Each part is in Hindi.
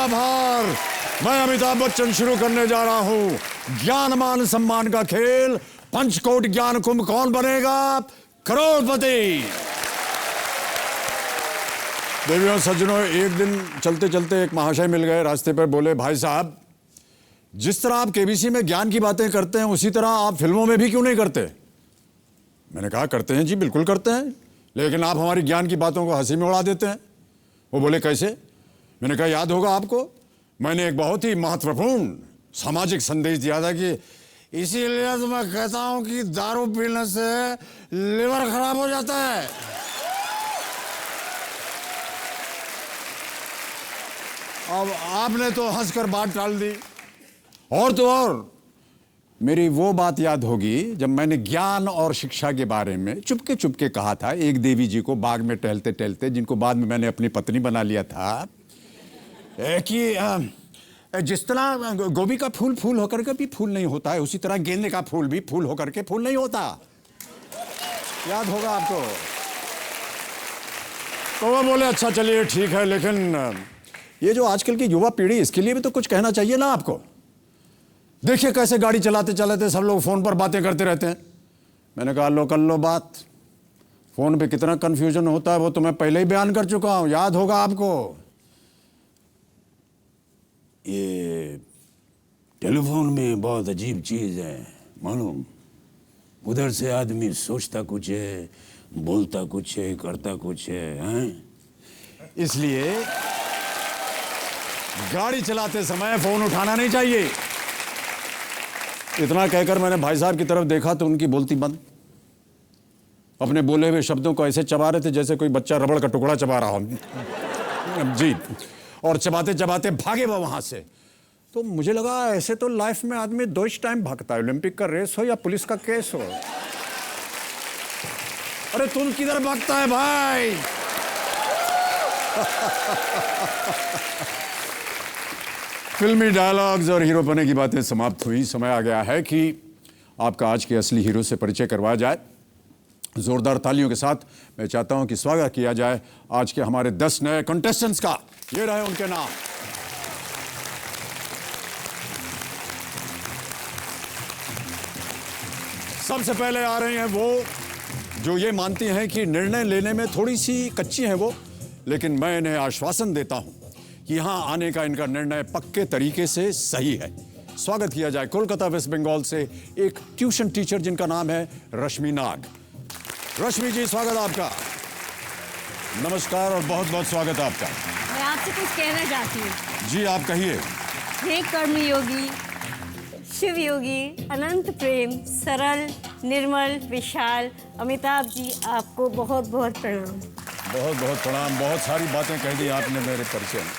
आभार। मैं अमिताभ बच्चन शुरू करने जा रहा हूं ज्ञान मान सम्मान का खेल। पंचकोट ज्ञान कुंभ कौन बनेगा करोड़पति। देवियों सज्जनों, एक दिन चलते चलते एक महाशय मिल गए रास्ते पर। बोले, भाई साहब, जिस तरह आप केबीसी में ज्ञान की बातें करते हैं उसी तरह आप फिल्मों में भी क्यों नहीं करते। मैंने कहा, करते हैं जी, बिल्कुल करते हैं, लेकिन आप हमारी ज्ञान की बातों को हंसी में उड़ा देते हैं। वो बोले, कैसे। मैंने कहा, याद होगा आपको, मैंने एक बहुत ही महत्वपूर्ण सामाजिक संदेश दिया था कि इसीलिए तो मैं कहता हूं कि दारू पीने से लिवर खराब हो जाता है। अब आपने तो हंसकर बात टाल दी। और तो और मेरी वो बात याद होगी जब मैंने ज्ञान और शिक्षा के बारे में चुपके चुपके कहा था एक देवी जी को बाग में टहलते टहलते, जिनको बाद में मैंने अपनी पत्नी बना लिया था, कि जिस तरह गोभी का फूल फूल होकर के भी फूल नहीं होता है, उसी तरह गेंदे का फूल भी फूल होकर के फूल नहीं होता। याद होगा आपको। तो वो बोले, अच्छा चलिए ठीक है, लेकिन ये जो आजकल की युवा पीढ़ी, इसके लिए भी तो कुछ कहना चाहिए ना आपको। देखिए कैसे गाड़ी चलाते चलाते सब लोग फोन पर बातें करते रहते हैं। मैंने कहा, लो कर लो बात। फोन पे कितना कंफ्यूजन होता है वो तो मैं पहले ही बयान कर चुका हूं, याद होगा आपको। ये टेलीफोन में बहुत अजीब चीज है मालूम। उधर से आदमी सोचता कुछ है, बोलता कुछ है, करता कुछ है, हैं? इसलिए गाड़ी चलाते समय फोन उठाना नहीं चाहिए। इतना कहकर मैंने भाई साहब की तरफ देखा तो उनकी बोलती बंद। अपने बोले हुए शब्दों को ऐसे चबा रहे थे जैसे कोई बच्चा रबड़ का टुकड़ा चबा रहा हो जी। और चबाते चबाते भागे वो वहां से। तो मुझे लगा ऐसे तो लाइफ में आदमी 2 टाइम भागता है, ओलंपिक का रेस हो या पुलिस का केस हो। अरे तुम किधर भागता है भाई। फिल्मी डायलॉग्स और हीरो बने की बातें समाप्त हुई। समय आ गया है कि आपका आज के असली हीरो से परिचय करवाया जाए। जोरदार तालियों के साथ मैं चाहता हूं कि स्वागत किया जाए आज के हमारे 10 नए कंटेस्टेंट्स का। ये रहे उनके नाम। सबसे पहले आ रही हैं वो जो ये मानती हैं कि निर्णय लेने में थोड़ी सी कच्ची हैं वो, लेकिन मैं इन्हें आश्वासन देता हूं कि यहां आने का इनका निर्णय पक्के तरीके से सही है। स्वागत किया जाए कोलकाता वेस्ट बंगाल से एक ट्यूशन टीचर जिनका नाम है रश्मि नाग। रश्मि जी, स्वागत आपका। नमस्कार और बहुत बहुत स्वागत आपका। मैं आपसे कुछ कहना चाहती हूँ। जी आप कहिए। हे कर्मयोगी, शिव योगी, अनंत प्रेम, सरल, निर्मल, विशाल अमिताभ जी, आपको बहुत बहुत प्रणाम। बहुत बहुत प्रणाम। बहुत सारी बातें कह दी आपने मेरे परिचय में।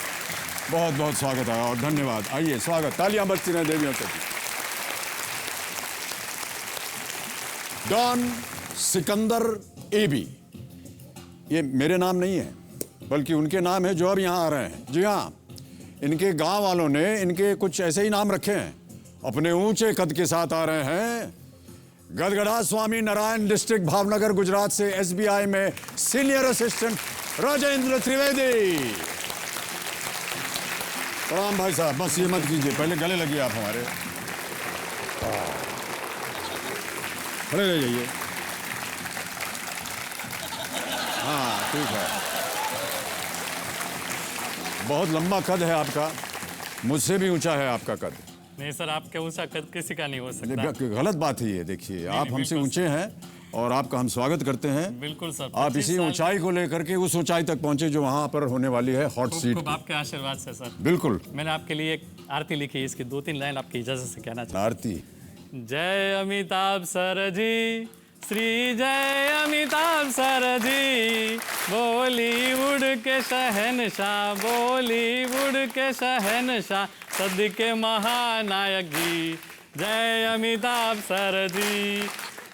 बहुत बहुत स्वागत है और धन्यवाद। आइए, स्वागत। तालियां बजती रहें देवियों के लिए। डॉन सिकंदर एबी, ये मेरे नाम नहीं है बल्कि उनके नाम है जो अब यहाँ आ रहे हैं। जी हाँ, इनके गांव वालों ने इनके कुछ ऐसे ही नाम रखे हैं। अपने ऊंचे कद के साथ आ रहे हैं गदगड़ा स्वामी नारायण, डिस्ट्रिक्ट भावनगर, गुजरात से एसबीआई में सीनियर असिस्टेंट राजेंद्र त्रिवेदी। प्रणाम भाई साहब। बस ये मत कीजिए, पहले गले लगिए आप हमारे। खड़े रह जाइए। हाँ ठीक है। बहुत लंबा कद है आपका, मुझसे भी ऊंचा है आपका कद। नहीं सर, आपके ऊंचा कद किसी का नहीं हो सकता। गलत बात है ये। देखिए, आप हमसे ऊंचे हैं और आपका हम स्वागत करते हैं। बिल्कुल सर। आप इसी ऊंचाई को लेकर के उस ऊंचाई तक पहुंचे जो वहां पर होने वाली है हॉट सीट। खूब आपके आशीर्वाद से सर। बिल्कुल। मैंने आपके लिए एक आरती लिखी है, इसकी 2-3 लाइन आपकी इजाजत से कहना चाहता हूं। आरती। जय अमिताभ सर जी, श्री जय अमिताभ सर जी, बॉलीवुड के शहनशाह, बॉलीवुड के शहनशाह, सदी के महानायक जी, जय अमिताभ सर जी,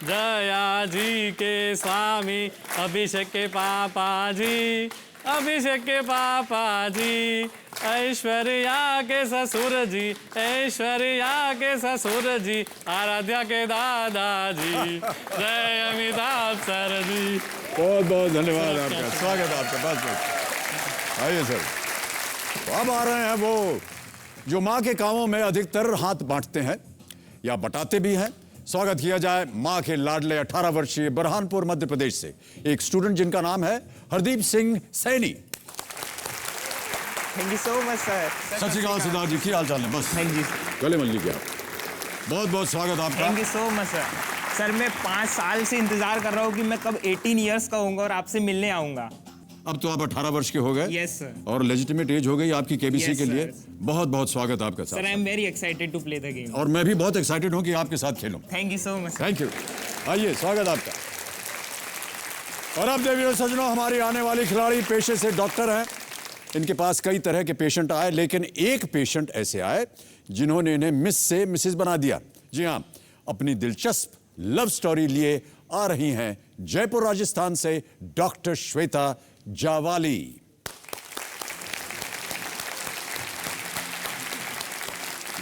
जया जी के स्वामी, अभिषेक के पापा जी, अभिषेक के पापा जी, ऐश्वर्या के ससुर जी, ऐश्वर्या के ससुर जी, आराध्या के दादाजी, जय अमिताभ सर जी। बहुत बहुत धन्यवाद आपका। स्वागत आपका। बस बस आइए सर। तो अब आ रहे हैं वो जो माँ के कामों में अधिकतर हाथ बांटते हैं या बटाते भी हैं। स्वागत किया जाए माँ के लाडले 18 वर्षीय बुरहानपुर मध्य प्रदेश से एक स्टूडेंट जिनका नाम है Hardeep Singh Saini. Thank you so much sir. सत श्री अकाल सिद्धार्थ जी, की हाल चाल है? बस थैंक यू गले मिल लीजिए आप। बहुत बहुत स्वागत आपका। Thank you so much sir. Sir मैं 5 साल से इंतजार कर रहा हूँ कि मैं कब 18 इयर्स का होऊंगा और आपसे मिलने आऊंगा। अब तो आप 18 वर्ष के हो गए। Yes sir. और लेजिटिमेट एज हो गई आपकी केबीसी Yes, के लिए। sir. बहुत बहुत स्वागत आपका सर आई साहब। Am very excited to play the game. और मैं भी बहुत एक्साइटेड हूं कि आपके साथ खेलूं। Thank you so much. Thank you. आइए, स्वागत आपका। और अब देवियों सज्जनों, हमारी आने वाली खिलाड़ी पेशे से डॉक्टर हैं। इनके पास कई तरह के पेशेंट आए, लेकिन एक पेशेंट ऐसे आए जिन्होंने इन्हें मिस से मिसेस बना दिया। जी हां, अपनी दिलचस्प लव स्टोरी लिए आ रही हैं जयपुर राजस्थान से डॉक्टर श्वेता जावाली।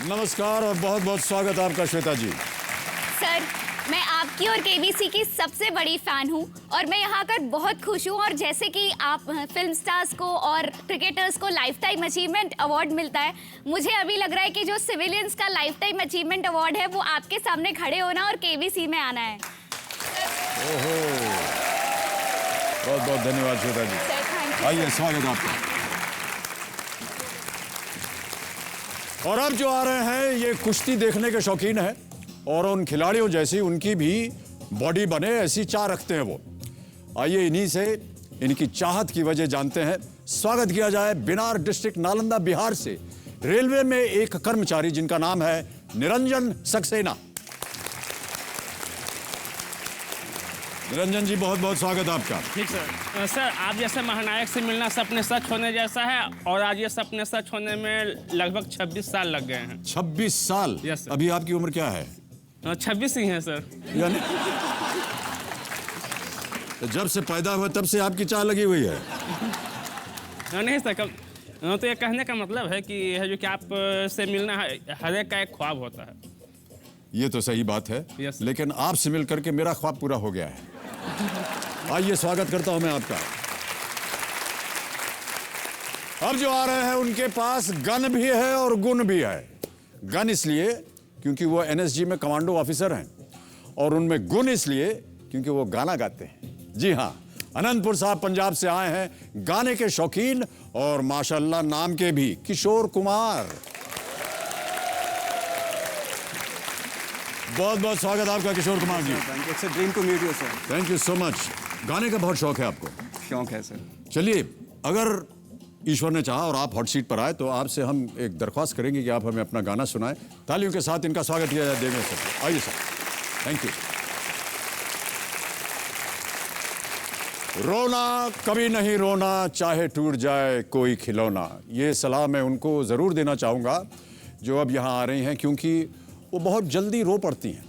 नमस्कार और बहुत बहुत स्वागत आपका श्वेता जी। सर मैं आपकी और केबीसी की सबसे बड़ी फैन हूँ और मैं यहाँ कर बहुत खुश हूँ। और जैसे कि आप फिल्म स्टार्स को और क्रिकेटर्स को लाइफ टाइम अचीवमेंट अवार्ड मिलता है, मुझे अभी लग रहा है कि जो सिविलियंस का लाइफ टाइम अचीवमेंट अवार्ड है वो आपके सामने खड़े होना और केबीसी में आना है। ओहो, बहुत बहुत धन्यवाद Shweta ji. Sir thank you. आइए, स्वागत आपका। और अब जो आ रहे हैं ये कुश्ती देखने के शौकीन हैं और उन खिलाड़ियों जैसी उनकी भी बॉडी बने ऐसी चाह रखते हैं वो। आइए इन्हीं से इनकी चाहत की वजह जानते हैं। स्वागत किया जाए बिनार डिस्ट्रिक्ट नालंदा बिहार से रेलवे में एक कर्मचारी जिनका नाम है निरंजन सक्सेना। निरंजन जी, बहुत बहुत स्वागत आपका। ठीक सर। सर आप जैसे महानायक से मिलना सपने सच होने जैसा है और आज ये सपने सच होने में लगभग 26 साल लग गए हैं। 26 साल? Yes, sir. अभी आपकी उम्र क्या है? 26 ही हैं सर। यानी तो जब से पैदा हुए तब से आपकी चाह लगी हुई है? नहीं सर, तो ये कहने का मतलब है कि यह जो कि आप से मिलना है हर एक का एक ख्वाब होता है। ये तो सही बात है। Yes, sir. लेकिन आपसे मिल करके मेरा ख्वाब पूरा हो गया है। आइए, स्वागत करता हूं मैं आपका। अब जो आ रहे हैं उनके पास गन भी है और गुण भी है। गन इसलिए क्योंकि वो एनएसजी में कमांडो ऑफिसर हैं और उनमें गुण इसलिए क्योंकि वो गाना गाते हैं। जी हां, अनंतपुर साहब पंजाब से आए हैं, गाने के शौकीन और माशाल्लाह नाम के भी, किशोर कुमार। बहुत बहुत स्वागत आपका Kishore Kumar ji. It's a dream to meet you sir. Thank you so much. गाने का बहुत शौक है आपको? शौक है सर। चलिए, अगर ईश्वर ने चाहा और आप हॉट सीट पर आए तो आपसे हम एक दरख्वास्त करेंगे कि आप हमें अपना गाना सुनाएं। तालियों के साथ इनका स्वागत किया जाए देवेंद्र सर। आइए सर। Thank you. रोना कभी नहीं रोना, चाहे टूट जाए कोई खिलौना। ये सलाह मैं उनको ज़रूर देना चाहूँगा जो अब यहाँ आ रही हैं, क्योंकि वो बहुत जल्दी रो पड़ती हैं।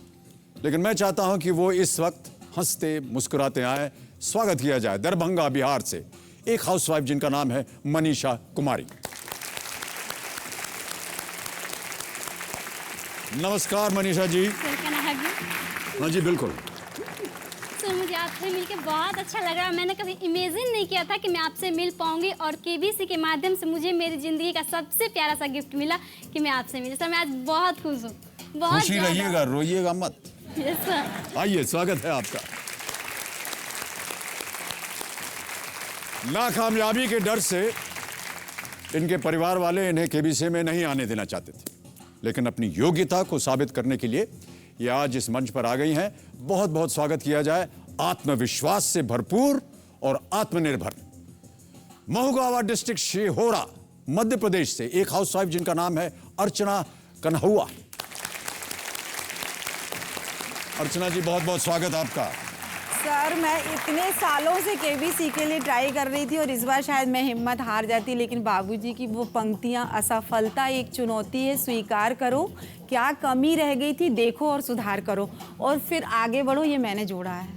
लेकिन मैं चाहता हूं कि वो इस वक्त हंसते मुस्कुराते आए। स्वागत किया जाए दरभंगा बिहार से एक हाउसवाइफ जिनका नाम है मनीषा कुमारी। नमस्कार Manisha ji. Sir can I have you? हाँ जी, बिल्कुल। सर मुझे आपसे मिलकर बहुत अच्छा लग रहा है। मैंने कभी इमेजिन नहीं किया था कि मैं आपसे मिल पाऊंगी और केबीसी के माध्यम से मुझे मेरी जिंदगी का सबसे प्यारा सा गिफ्ट मिला कि मैं आपसे मिली। सर मैं आज बहुत खुश हूँ, बहुत खुशी रहिएगा, रोइएगा मत। Yes sir. आइए, स्वागत है आपका। नाकामयाबी के डर से इनके परिवार वाले इन्हें केबीसी में नहीं आने देना चाहते थे, लेकिन अपनी योग्यता को साबित करने के लिए ये आज इस मंच पर आ गई हैं। बहुत बहुत स्वागत किया जाए आत्मविश्वास से भरपूर और आत्मनिर्भर महुगावा डिस्ट्रिक्ट शेहोरा मध्य प्रदेश से एक हाउसवाइफ जिनका नाम है अर्चना कन्हौआ। अर्चना जी, बहुत बहुत स्वागत आपका। सर मैं इतने सालों से केबीसी के लिए ट्राई कर रही थी और इस बार शायद मैं हिम्मत हार जाती, लेकिन बाबूजी की वो पंक्तियां, असफलता एक चुनौती है, स्वीकार करो, क्या कमी रह गई थी देखो और सुधार करो और फिर आगे बढ़ो, ये मैंने जोड़ा है।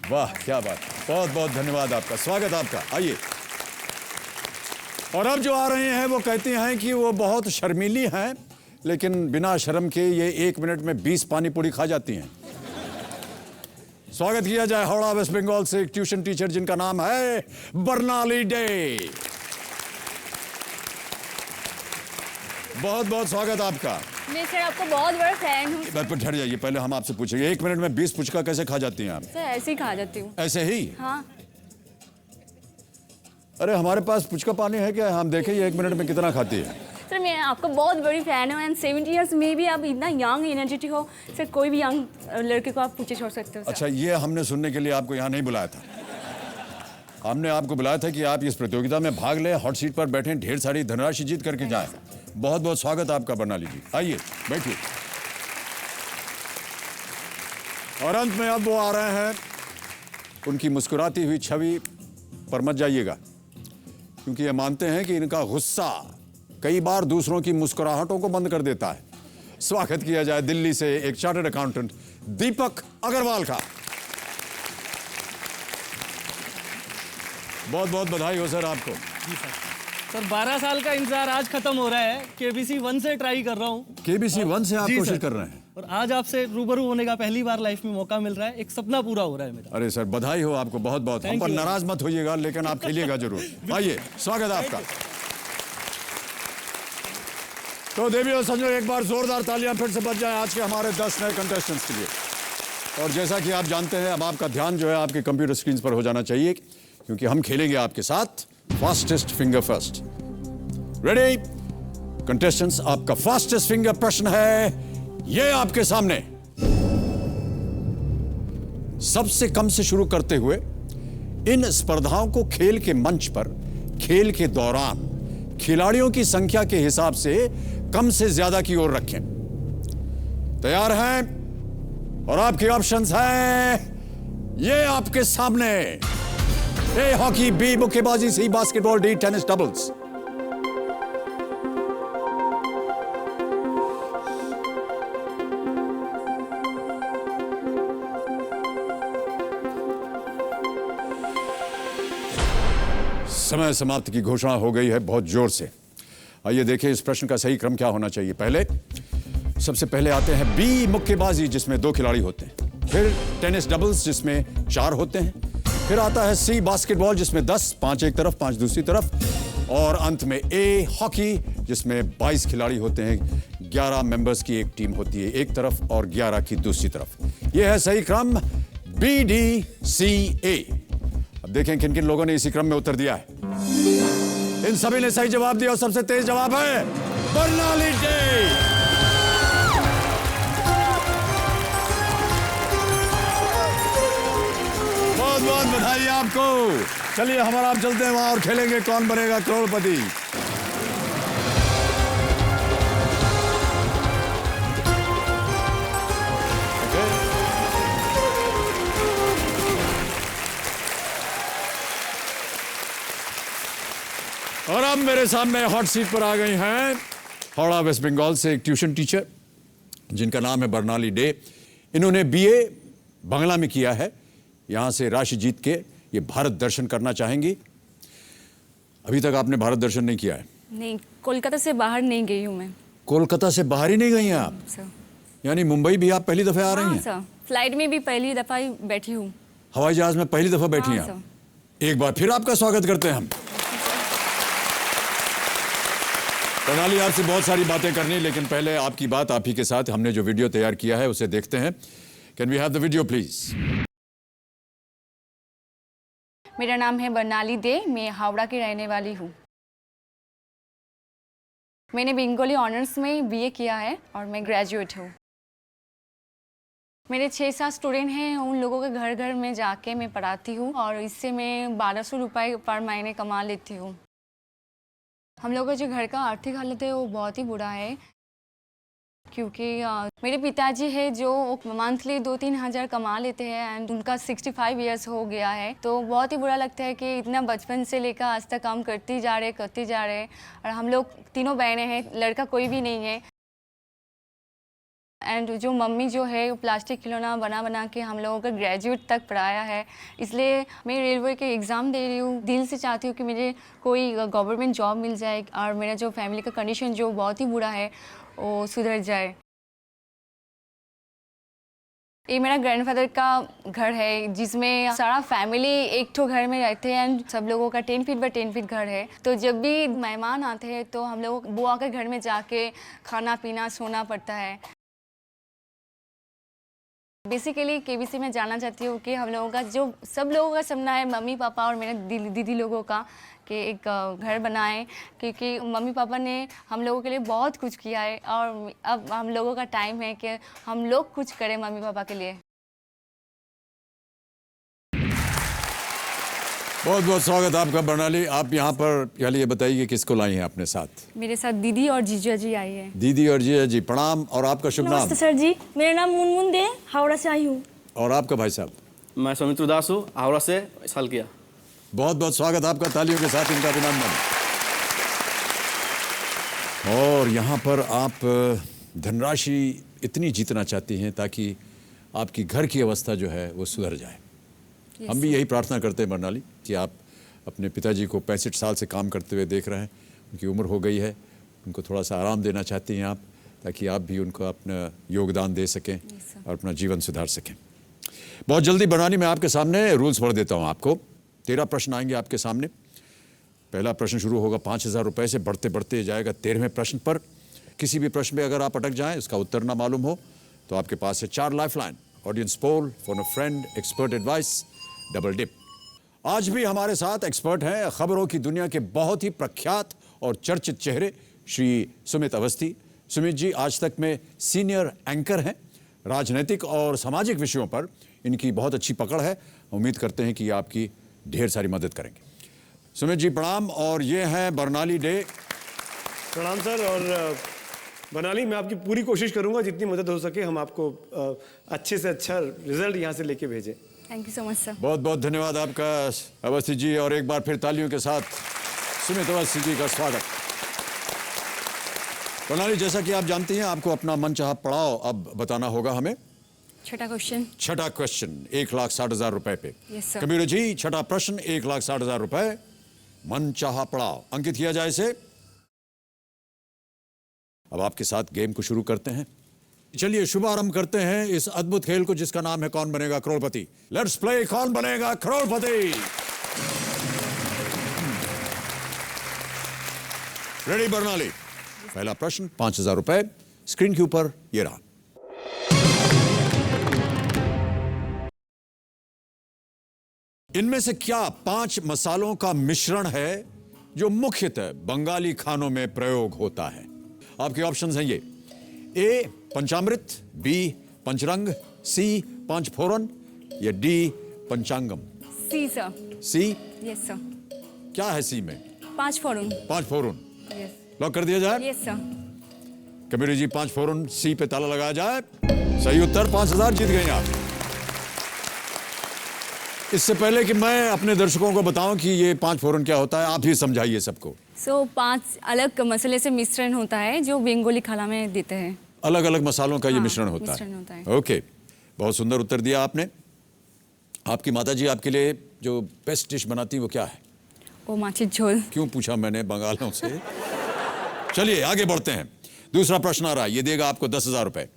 वाह, क्या बात। बहुत बहुत धन्यवाद आपका, स्वागत आपका। आइए। और अब जो आ रहे हैं वो कहती हैं कि वो बहुत शर्मीली हैं, लेकिन बिना शर्म के ये 1 मिनट में 20 पानी पूरी खा जाती हैं। स्वागत किया जाए हावड़ा वेस्ट बंगाल से एक ट्यूशन टीचर जिनका नाम है बर्नाली डे। बहुत बहुत स्वागत आपका। मैं सर आपको बहुत बड़ा फैन हूँ। पर ठहर जाइए, पहले हम आपसे पूछेंगे 1 मिनट में 20 पुचका कैसे खा जाती हैं आप? सर ऐसे ही खा जाती हूँ। ऐसे ही? हाँ। अरे हमारे पास पुचका पानी है क्या? हम देखें ये 1 मिनट में कितना खाती है। सर मैं आपका बहुत बड़ी फैन हूँ एंड 70 इयर्स में भी आप इतना यंग एनर्जेटिक हो सर, कोई भी यंग लड़के को आप पीछे छोड़ सकते हो सर। अच्छा, ये हमने सुनने के लिए आपको यहाँ नहीं बुलाया था। हमने आपको बुलाया था कि आप इस प्रतियोगिता में भाग लें, हॉट सीट पर बैठें, ढेर सारी धनराशि जीत करके जाएं। बहुत बहुत स्वागत आपका बर्नाली जी, आइए बैठिए। और अंत में अब वो आ रहे हैं, उनकी मुस्कुराती हुई छवि पर मत जाइएगा, क्योंकि ये मानते हैं कि इनका गुस्सा कई बार दूसरों की मुस्कुराहटों को बंद कर देता है। स्वागत किया जाए दिल्ली से एक चार्टर्ड अकाउंटेंट दीपक अग्रवाल का। बहुत बहुत बधाई हो सर आपको। सर 12 साल का इंतजार आज खत्म हो रहा है। केबीसी 1 से ट्राई कर रहा हूँ। केबीसी 1 से आप जी कोशिश सर। कर रहे हैं? और आज आपसे रूबरू होने का पहली बार लाइफ में मौका मिल रहा है। एक सपना पूरा हो रहा है मेरा। अरे सर बधाई हो आपको, बहुत बहुत। हम Thank पर you। नाराज मत होइएगा, लेकिन आप खेलिएगा जरूर। आइए, स्वागत आपका। तो देवी और संजय, एक बार जोरदार तालियां फिर से बज जाएं आज के हमारे 10 नए कंटेस्टेंट्स के लिए। और जैसा कि आप जानते हैं, अब आपका ध्यान जो है आपके कंप्यूटर स्क्रीन पर हो जाना चाहिए, क्योंकि हम खेलेंगे आपके साथ fastest finger first. Ready contestants, आपका फास्टेस्ट फिंगर प्रश्न है ये आपके सामने। सबसे कम से शुरू करते हुए इन स्पर्धाओं को खेल के मंच पर खेल के दौरान खिलाड़ियों की संख्या के हिसाब से कम से ज्यादा की ओर रखें। तैयार हैं? और आपके ऑप्शंस हैं ये आपके सामने। ए हॉकी, बी मुक्केबाजी, सी बास्केटबॉल, डी टेनिस डबल्स। समय समाप्ति की घोषणा हो गई है बहुत जोर से। आइए देखें इस प्रश्न का सही क्रम क्या होना चाहिए। सबसे पहले आते हैं बी मुक्केबाजी, जिसमें 2 खिलाड़ी होते हैं। फिर टेनिस डबल्स, जिसमें 4 होते हैं। फिर आता है सी बास्केटबॉल, जिसमें 10, 5 एक तरफ 5 दूसरी तरफ। और अंत में ए हॉकी, जिसमें 22 खिलाड़ी होते हैं। 11 मेंबर्स की एक टीम होती है एक तरफ और 11 की दूसरी तरफ। यह है सही क्रम बी डी सी ए। अब देखें किन किन लोगों ने इसी क्रम में उत्तर दिया है। इन सभी ने सही जवाब दिया और सबसे तेज जवाब है बर्नाली डे। बहुत बहुत बधाई आपको। चलिए हमारा आप चलते हैं वहां और खेलेंगे कौन बनेगा करोड़पति। और अब मेरे सामने हॉट सीट पर आ गई हैं हावड़ा वेस्ट बंगाल से एक ट्यूशन टीचर, जिनका नाम है बर्नाली डे। इन्होंने बीए बांग्ला में किया है। यहां से राशि जीत के ये भारत दर्शन करना चाहेंगी। अभी तक आपने भारत दर्शन नहीं किया है? नहीं, कोलकाता से बाहर नहीं गई हूँ मैं। कोलकाता से बाहर ही नहीं गई हैं आप? सर यानी मुंबई भी आप पहली दफा आ रही हाँ हैं? सर, फ्लाइट में भी पहली दफा ही बैठी हूँ। हवाई जहाज में पहली दफा बैठी हैं हाँ, आप? एक बार फिर आपका स्वागत करते हैं हम। प्रणाली, आपसे बहुत सारी बातें करनी, लेकिन पहले आपकी बात आप ही के साथ। हमने जो वीडियो तैयार किया है उसे देखते हैं। Can we have the video please? मेरा नाम है बर्नाली दे, मैं हावड़ा की रहने वाली हूँ। मैंने बंगाली ऑनर्स में बीए किया है और मैं ग्रेजुएट हूँ। मेरे 6-7 स्टूडेंट हैं, उन लोगों के घर घर में जाके मैं पढ़ाती हूँ और इससे मैं 1200 रुपये पर महीने कमा लेती हूँ। हम लोगों का जो घर का आर्थिक हालत है वो बहुत ही बुरा है, क्योंकि मेरे पिताजी है जो मंथली 2-3 हज़ार कमा लेते हैं एंड उनका 65 इयर्स हो गया है। तो बहुत ही बुरा लगता है कि इतना बचपन से लेकर आज तक काम करती जा रहे और हम लोग तीनों बहनें हैं, लड़का कोई भी नहीं है। एंड जो मम्मी जो है वो प्लास्टिक खिलौना बना के हम लोगों को ग्रेजुएट तक पढ़ाया है। इसलिए मैं रेलवे के एग्ज़ाम दे रही हूँ। दिल से चाहती हूँ कि मुझे कोई गवर्नमेंट जॉब मिल जाए और मेरा जो फैमिली का कंडीशन जो बहुत ही बुरा है वो सुधर जाए। ये मेरा ग्रैंडफादर का घर है जिसमें सारा फैमिली एक ठो घर में रहते हैं एंड सब लोगों का 10 फीट बाय 10 फीट घर है। तो जब भी मेहमान आते हैं तो हम लोग बुआ के घर में जाके खाना पीना सोना पड़ता है। बेसिकली केबीसी में जानना चाहती हूँ कि हम लोगों का जो सब लोगों का सपना है, मम्मी पापा और मेरे दीदी लोगों का, कि एक घर बनाएं, क्योंकि मम्मी पापा ने हम लोगों के लिए बहुत कुछ किया है और अब हम लोगों का टाइम है कि हम लोग कुछ करें मम्मी पापा के लिए। बहुत बहुत स्वागत आपका बर्नाली। आप यहाँ पर पहले ये बताइए किसको लाई हैं अपने साथ? मेरे साथ दीदी और जीजा जी आई है। दीदी और जीजा जी, प्रणाम। और आपका शुभ नाम? नमस्ते सर जी, मेरा नाम मुनमुन दे, हावड़ा से आई हूँ। और आपका भाई साहब? मैं सौमित्र दास हूँ, हावड़ा से साल किया। बहुत बहुत स्वागत आपका, तालियों के साथ इनका अभिनंदन। और यहाँ पर आप धनराशि इतनी जीतना चाहती हैं ताकि आपकी घर की अवस्था जो है वो सुधर जाए। हम भी यही प्रार्थना करते हैं बर्नाली कि आप अपने पिताजी को 65 साल से काम करते हुए देख रहे हैं, उनकी उम्र हो गई है, उनको थोड़ा सा आराम देना चाहती हैं आप, ताकि आप भी उनको अपना योगदान दे सकें और अपना जीवन सुधार सकें। बहुत जल्दी बर्नाली मैं आपके सामने रूल्स पढ़ देता हूँ आपको। 13 प्रश्न आएंगे आपके सामने। पहला प्रश्न शुरू होगा 5,000 रुपये से, बढ़ते बढ़ते जाएगा 13वें प्रश्न पर। किसी भी प्रश्न में अगर आप अटक जाएं, उसका उत्तर ना मालूम हो, तो आपके पास है 4 lifeline, audience poll, phone a friend, expert advice, double dip. आज भी हमारे साथ एक्सपर्ट हैं खबरों की दुनिया के बहुत ही प्रख्यात और चर्चित चेहरे श्री सुमित अवस्थी। सुमित जी आज तक में सीनियर एंकर हैं। राजनीतिक और सामाजिक विषयों पर इनकी बहुत अच्छी पकड़ है। उम्मीद करते हैं कि आपकी ढेर सारी मदद करेंगे। सुमित जी प्रणाम। और ये हैं बर्नाली डे। प्रणाम सर। और बर्नाली, मैं आपकी पूरी कोशिश करूंगा जितनी मदद हो सके हम आपको अच्छे से अच्छा रिजल्ट यहाँ से लेके भेजें। Thank you so much sir. बहुत बहुत धन्यवाद आपका अवस्थी जी। और एक बार फिर तालियों के साथ सुमित अवस्थी जी का स्वागत। बर्नाली, जैसा कि आप जानती हैं, आपको अपना मनचाहा पड़ाव अब बताना होगा हमें। छठा क्वेश्चन। छठा क्वेश्चन 1,60,000 रुपए पे। Yes sir. कबीर जी, छठा प्रश्न 1,60,000 रुपए, मनचाहा पड़ाव। अंकित किया जाए इसे। अब आपके साथ गेम को शुरू करते हैं। चलिए शुभारंभ करते हैं इस अद्भुत खेल को जिसका नाम है कौन बनेगा करोड़पति। लेट्स प्ले कौन बनेगा करोड़पति। रेडी बर्नाली? पहला प्रश्न 5,000 रुपए स्क्रीन के ऊपर ये रहा। इनमें से क्या 5 मसालों का मिश्रण है जो मुख्यतः बंगाली खानों में प्रयोग होता है? आपके ऑप्शंस हैं ये। ए पंचामृत, बी पंचरंग, सी पांचफोरन या D panchangam. C sir. C? Yes sir. क्या है सी में? पांचफोरन। पांचफोरन। यस। लॉक कर दिया जाए? Yes sir. Kabir ji, panch phoron C पे ताला लगाया जाए। सही उत्तर। 5,000 जीत गए आप। इससे पहले कि मैं अपने दर्शकों को बताऊं कि ये 5 फोरन क्या होता है, आप ही समझाइए सबको। 5 अलग मसाले से मिश्रण होता है जो बंगाली खाना में देते हैं। अलग अलग मसालों का ये हाँ, मिश्रण होता है। ओके, बहुत सुंदर उत्तर दिया आपने। आपकी माताजी आपके लिए जो बेस्ट डिश बनाती है वो क्या है? वो माछी झोल। क्यों पूछा मैंने बंगालों से? चलिए आगे बढ़ते हैं। दूसरा प्रश्न आ रहा है, ये देगा आपको 10,000 रुपए।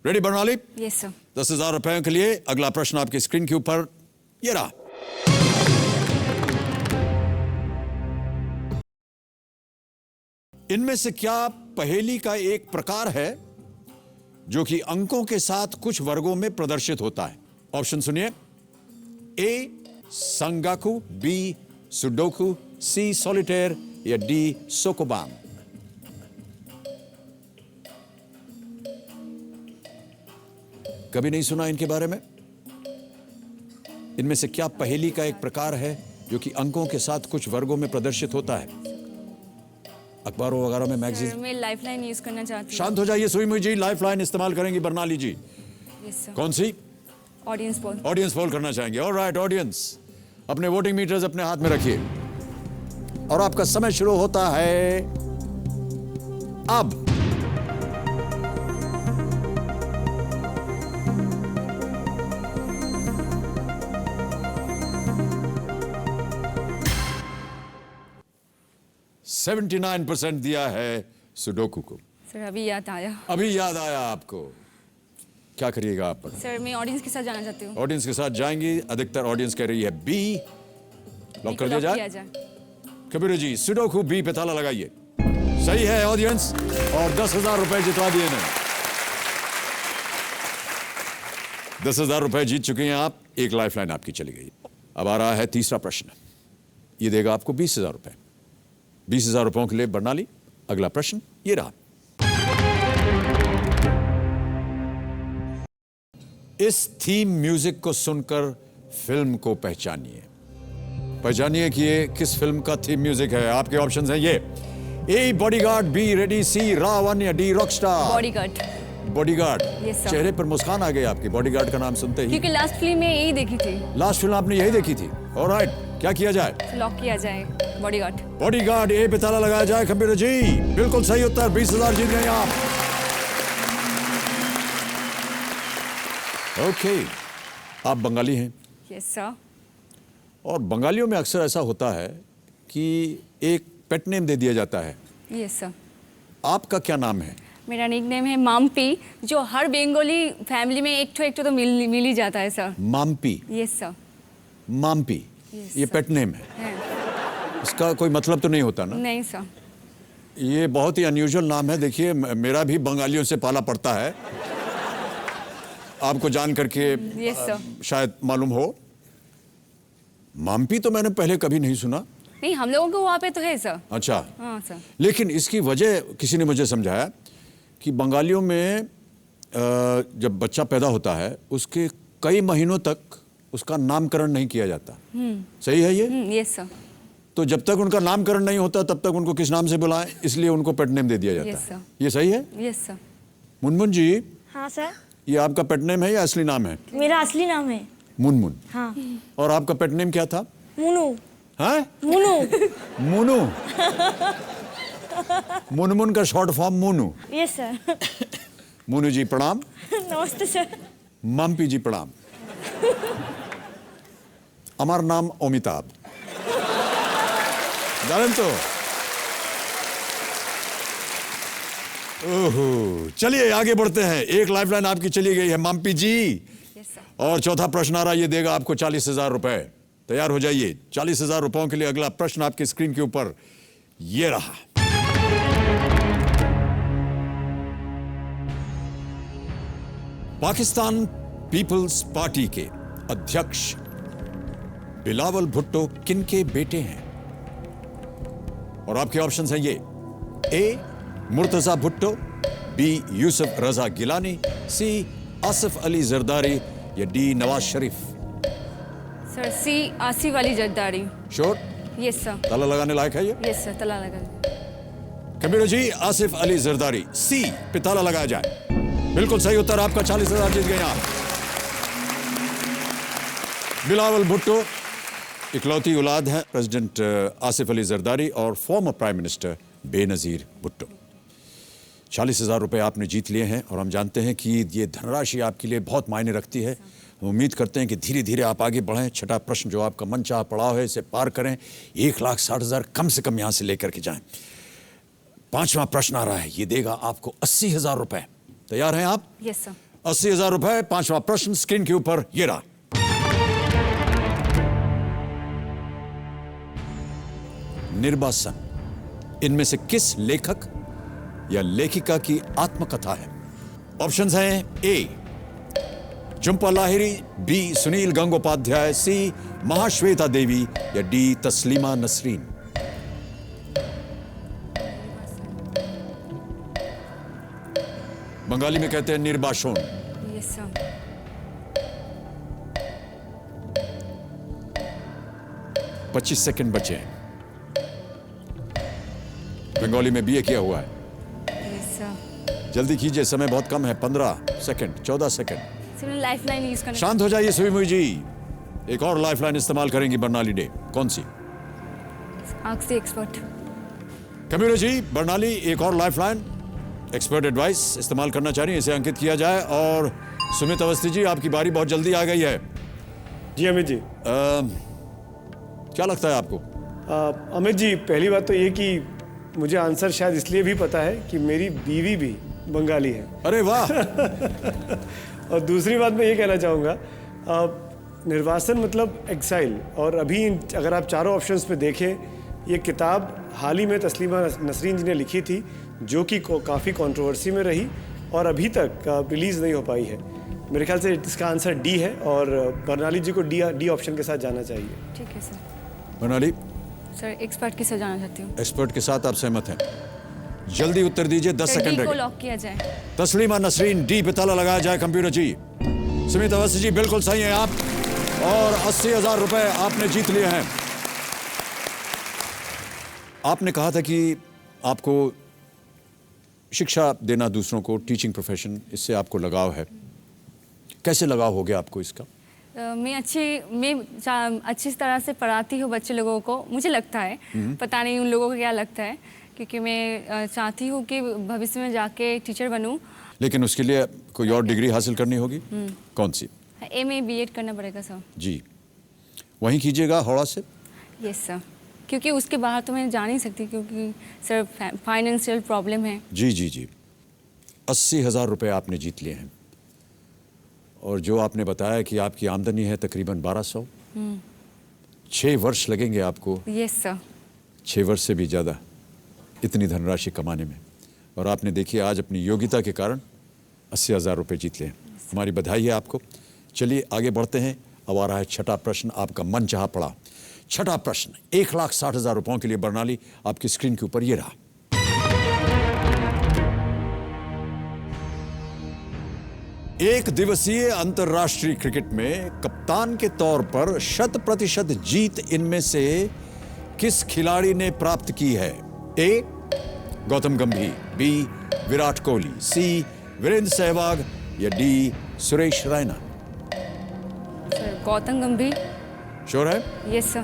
रेडी बर्नाली? Yes sir. 10,000 रुपए के लिए अगला प्रश्न आपकी स्क्रीन के ऊपर ये रहा। इनमें से क्या पहेली का एक प्रकार है जो कि अंकों के साथ कुछ वर्गों में प्रदर्शित होता है? ऑप्शन सुनिए। ए संगाकू, बी सुडोकू, सी सॉलिटेयर या डी सोकोबाम। कभी नहीं सुना इनके बारे में? इनमें से क्या पहेली का एक प्रकार है जो कि अंकों के साथ कुछ वर्गों में प्रदर्शित होता है? अखबारों वगैरह में, मैगजीन। मैं लाइफलाइन यूज करना चाहती हूँ। शांत हो जाइए सुईमुई जी, लाइफलाइन इस्तेमाल करेंगी बर्नाली जी। Yes sir. कौन सी? Audience poll. ऑडियंस पोल करना चाहेंगे। ऑलराइट ऑडियंस, अपने वोटिंग मीटर्स अपने हाथ में रखिए और आपका समय शुरू होता है अब। %79 दिया है सुडोकू को। सर अभी याद आया। अभी याद आया आपको? क्या करिएगा आप? सर मैं ऑडियंस के साथ जाना चाहती हूँ। ऑडियंस के साथ जाएंगी। अधिकतर ऑडियंस कह रही है बी। लॉक कर दिया जाए। कबीर जी सुडोकू बी पे ताला लगाइए। सही है ऑडियंस, और 10,000 रुपए जितवा दिए ने। 10,000 रुपए जीत चुके हैं आप। एक लाइफलाइन आपकी चली गई। अब आ रहा है तीसरा प्रश्न। ये देगा आपको 20,000 रुपए। 20,000 रुपयों के लिए बर्नाली अगला प्रश्न ये रहा। इस थीम म्यूजिक को सुनकर फिल्म को पहचानिए। पहचानिए कि ये किस फिल्म का थीम म्यूजिक है। आपके ऑप्शंस हैं ये: ए बॉडीगार्ड, बी रेडी, सी रावण या D Rockstar. Bodyguard. Bodyguard. Yes, sir. चेहरे पर मुस्कान आ गई आपकी बॉडीगार्ड का नाम सुनते ही। क्योंकि लास्ट फिल्म में यही देखी थी। लास्ट फिल्म आपने यही देखी थी। ऑलराइट, क्या किया जाए? लॉक किया जाए बॉडीगार्ड। बॉडीगार्ड ए पे ताला लगाया जाए। कबीर जी बिल्कुल सही उत्तर। 20,000 जीत गए आप। ओके, आप बंगाली हैं। Yes sir. और बंगालियों में अक्सर ऐसा होता है कि एक पेट नेम दे दिया जाता है। Yes sir. आपका क्या नाम है? मेरा निक नेम है माम्पी, जो हर बंगाली फैमिली में एक तो मिल ही जाता है sir. Mampi. Yes sir. Mampi, Yes, ये sir. पेट नेम है। इसका कोई मतलब तो नहीं होता ना? नहीं सर। ये बहुत ही अनयूजुअल नाम है। देखिए मेरा भी बंगालियों से पाला पड़ता है, आपको जान करके Yes, sir. शायद मालूम हो। माम्पी तो मैंने पहले कभी नहीं सुना। नहीं, हम लोगों को वहाँ पे तो है सर। अच्छा। हाँ सर। लेकिन इसकी वजह किसी ने मुझे समझाया कि बंगालियों में जब बच्चा पैदा होता है उसके कई महीनों तक उसका नामकरण नहीं किया जाता। सही है ये? Yes sir. तो जब तक उनका नामकरण नहीं होता तब तक उनको किस नाम से बुलाएं, इसलिए उनको पेट नेम दे दिया जाता Yes, है। sir. ये सही है? Yes sir. मुनमुन जी, हाँ सर, ये आपका पेट नेम है या असली नाम है? मेरा असली नाम है। मुनमुन। हाँ। और आपका पेट नेम क्या था? मुनू। हाँ? मुनू। मुनू। मुनमुन का short form Munu. Yes sir. Munu ji प्रणाम। नमस्ते सर। माम्पी जी प्रणाम। हमारा नाम अमिताभ। जान तो ओहो, चलिए आगे बढ़ते हैं। एक लाइफलाइन आपकी चली गई है माम्पी जी। Yes sir. और चौथा प्रश्न आ रहा, ये देगा आपको 40,000 रुपए। तैयार हो जाइए। 40,000 रुपयों के लिए अगला प्रश्न आपकी स्क्रीन के ऊपर ये रहा। पाकिस्तान पीपल्स पार्टी के अध्यक्ष बिलावल भुट्टो किनके बेटे हैं? और आपके ऑप्शंस हैं ये: A Murtaza Bhutto, B Yusuf Raza Gilani, C Asif Ali Zardari या D Nawaz Sharif. Sir C Asif Ali Zardari. Sure? Yes sir. ताला लगाने लायक है ये? यस सर, तला लगा। कबीर जी आसिफ अली जरदारी, सी पे ताला लगाया जाए। बिल्कुल सही उत्तर। आपका 40,000 जीत गए आप। बिलावल भुट्टो इकलौती औलाद है प्रेसिडेंट आसिफ अली जरदारी और former prime minister Benazir Bhutto. 40,000 रुपए आपने जीत लिए हैं और हम जानते हैं कि ये धनराशि आपके लिए बहुत मायने रखती है। हम उम्मीद करते हैं कि धीरे धीरे आप आगे बढ़ें। छठा प्रश्न जो आपका मनचाहा पड़ाव है इसे पार करें। 1,60,000 कम से कम यहां से लेकर के जाएं। पांचवा प्रश्न आ रहा है, ये देगा आपको 80,000 रुपए। तैयार हैं आप? Yes sir. 80,000 रुपए। पांचवा प्रश्न स्क्रीन के ऊपर ये रहा। निर्वासन इनमें से किस लेखक या लेखिका की आत्मकथा है? ऑप्शंस हैं: ए झुंपा लाहिरी, बी सुनील गंगोपाध्याय, सी महाश्वेता देवी या डी तस्लीमा नसरीन। बंगाली में कहते हैं निर्वासन। Yes sir. 25 सेकंड बचे हैं। बंगाली में बीए किया हुआ है। Yes sir. जल्दी कीजिए, समय बहुत कम है। 15 second, 14 second. Sir lifeline use करना। शांत हो जाइए सुविमुई जी। एक और लाइफलाइन इस्तेमाल करेंगी बर्नाली डे। कौन सी? आंख से एक्सपर्ट। कबीर जी बर्नाली एक और लाइफलाइन एक्सपर्ट एडवाइस इस्तेमाल करना चाह रही हैं, इसे अंकित किया जाए। और सुमित अवस्थी जी आपकी बारी बहुत जल्दी आ गई है। जी अमित जी। क्या लगता है आपको? अमित जी, पहली बात तो ये कि मुझे आंसर शायद इसलिए भी पता है कि मेरी बीवी भी बंगाली है। अरे वाह। और दूसरी बात मैं ये कहना चाहूँगा, निर्वासन मतलब एक्साइल। और अभी अगर आप चारों ऑप्शंस पे देखें, ये किताब हाल ही में तस्लीमा नसरीन जी ने लिखी थी, जो कि काफ़ी कंट्रोवर्सी में रही और अभी तक रिलीज़ नहीं हो पाई है। मेरे ख्याल से इसका आंसर डी है और बरनाली जी को डी ऑप्शन के साथ जाना चाहिए। ठीक है सर। बरनाली, सर एक्सपर्ट के साथ जाना चाहती हूँ। एक्सपर्ट के साथ आप सहमत हैं? जल्दी उत्तर दीजिए, 10 सर, सेकंड डी को रह गए। लॉक किया जाए। तस्लीमा नसरीन, डी पे ताला लगाया जाए। कंप्यूटर जी, सुमित अवस्थी जी बिल्कुल सही हैं आप, और 80,000 रुपए आपने जीत लिए हैं। आपने कहा था कि आपको शिक्षा देना दूसरों को, टीचिंग प्रोफेशन, इससे आपको लगाव है। कैसे लगाव हो गया आपको इसका? मैं अच्छी तरह से पढ़ाती हूँ बच्चे लोगों को, मुझे लगता है। पता नहीं उन लोगों को क्या लगता है, क्योंकि मैं चाहती हूँ कि भविष्य में जाके टीचर बनूँ। लेकिन उसके लिए कोई और डिग्री हासिल करनी होगी। कौन सी? MA BEd करना पड़ेगा सर। जी, वहीं कीजिएगा हावड़ा से? यस सर, क्योंकि उसके बाहर तो मैं जा नहीं सकती, क्योंकि सर फाइनेंशियल प्रॉब्लम है। जी जी जी, 80,000 रुपये आपने जीत लिए हैं। और जो आपने बताया कि आपकी आमदनी है तकरीबन 1200, 6 वर्ष लगेंगे आपको। Yes sir. 6 वर्ष से भी ज़्यादा इतनी धनराशि कमाने में, और आपने देखिए आज अपनी योग्यता के कारण 80,000 रुपये जीत लिए। हमारी बधाई है आपको। चलिए आगे बढ़ते हैं। अब आ रहा है छठा प्रश्न, आपका मन चाहा पड़ा। छठा प्रश्न 1,60,000 रुपयों के लिए बरनाली, आपकी स्क्रीन के ऊपर ये रहा। एक दिवसीय अंतर्राष्ट्रीय क्रिकेट में कप्तान के तौर पर 100% जीत इनमें से किस खिलाड़ी ने प्राप्त की है? A. Gautam Gambhir, B. Virat Kohli, C. Virender Sehwag, या D. Suresh Raina? Sir Gautam Gambhir. Sure है? Yes sir.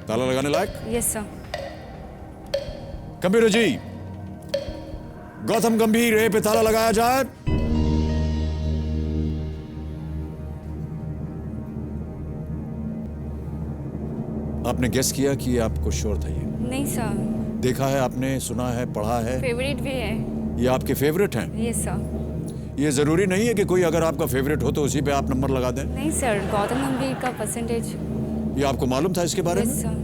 ताला लगाने लायक? Yes sir. Computer ji, Gautam Gambhir A पे ताला लगाया जाए। आपने गेस किया कि आपको श्योर था ये? नहीं सर। देखा है आपने, सुना है, पढ़ा है? फेवरेट भी है। ये आपके फेवरेट हैं? Yes sir. ये जरूरी नहीं है कि कोई अगर आपका फेवरेट हो तो उसी पे आप नंबर लगा दें। नहीं सर, गौतम गंभीर का परसेंटेज। ये आपको मालूम था इसके बारे में? Yes sir.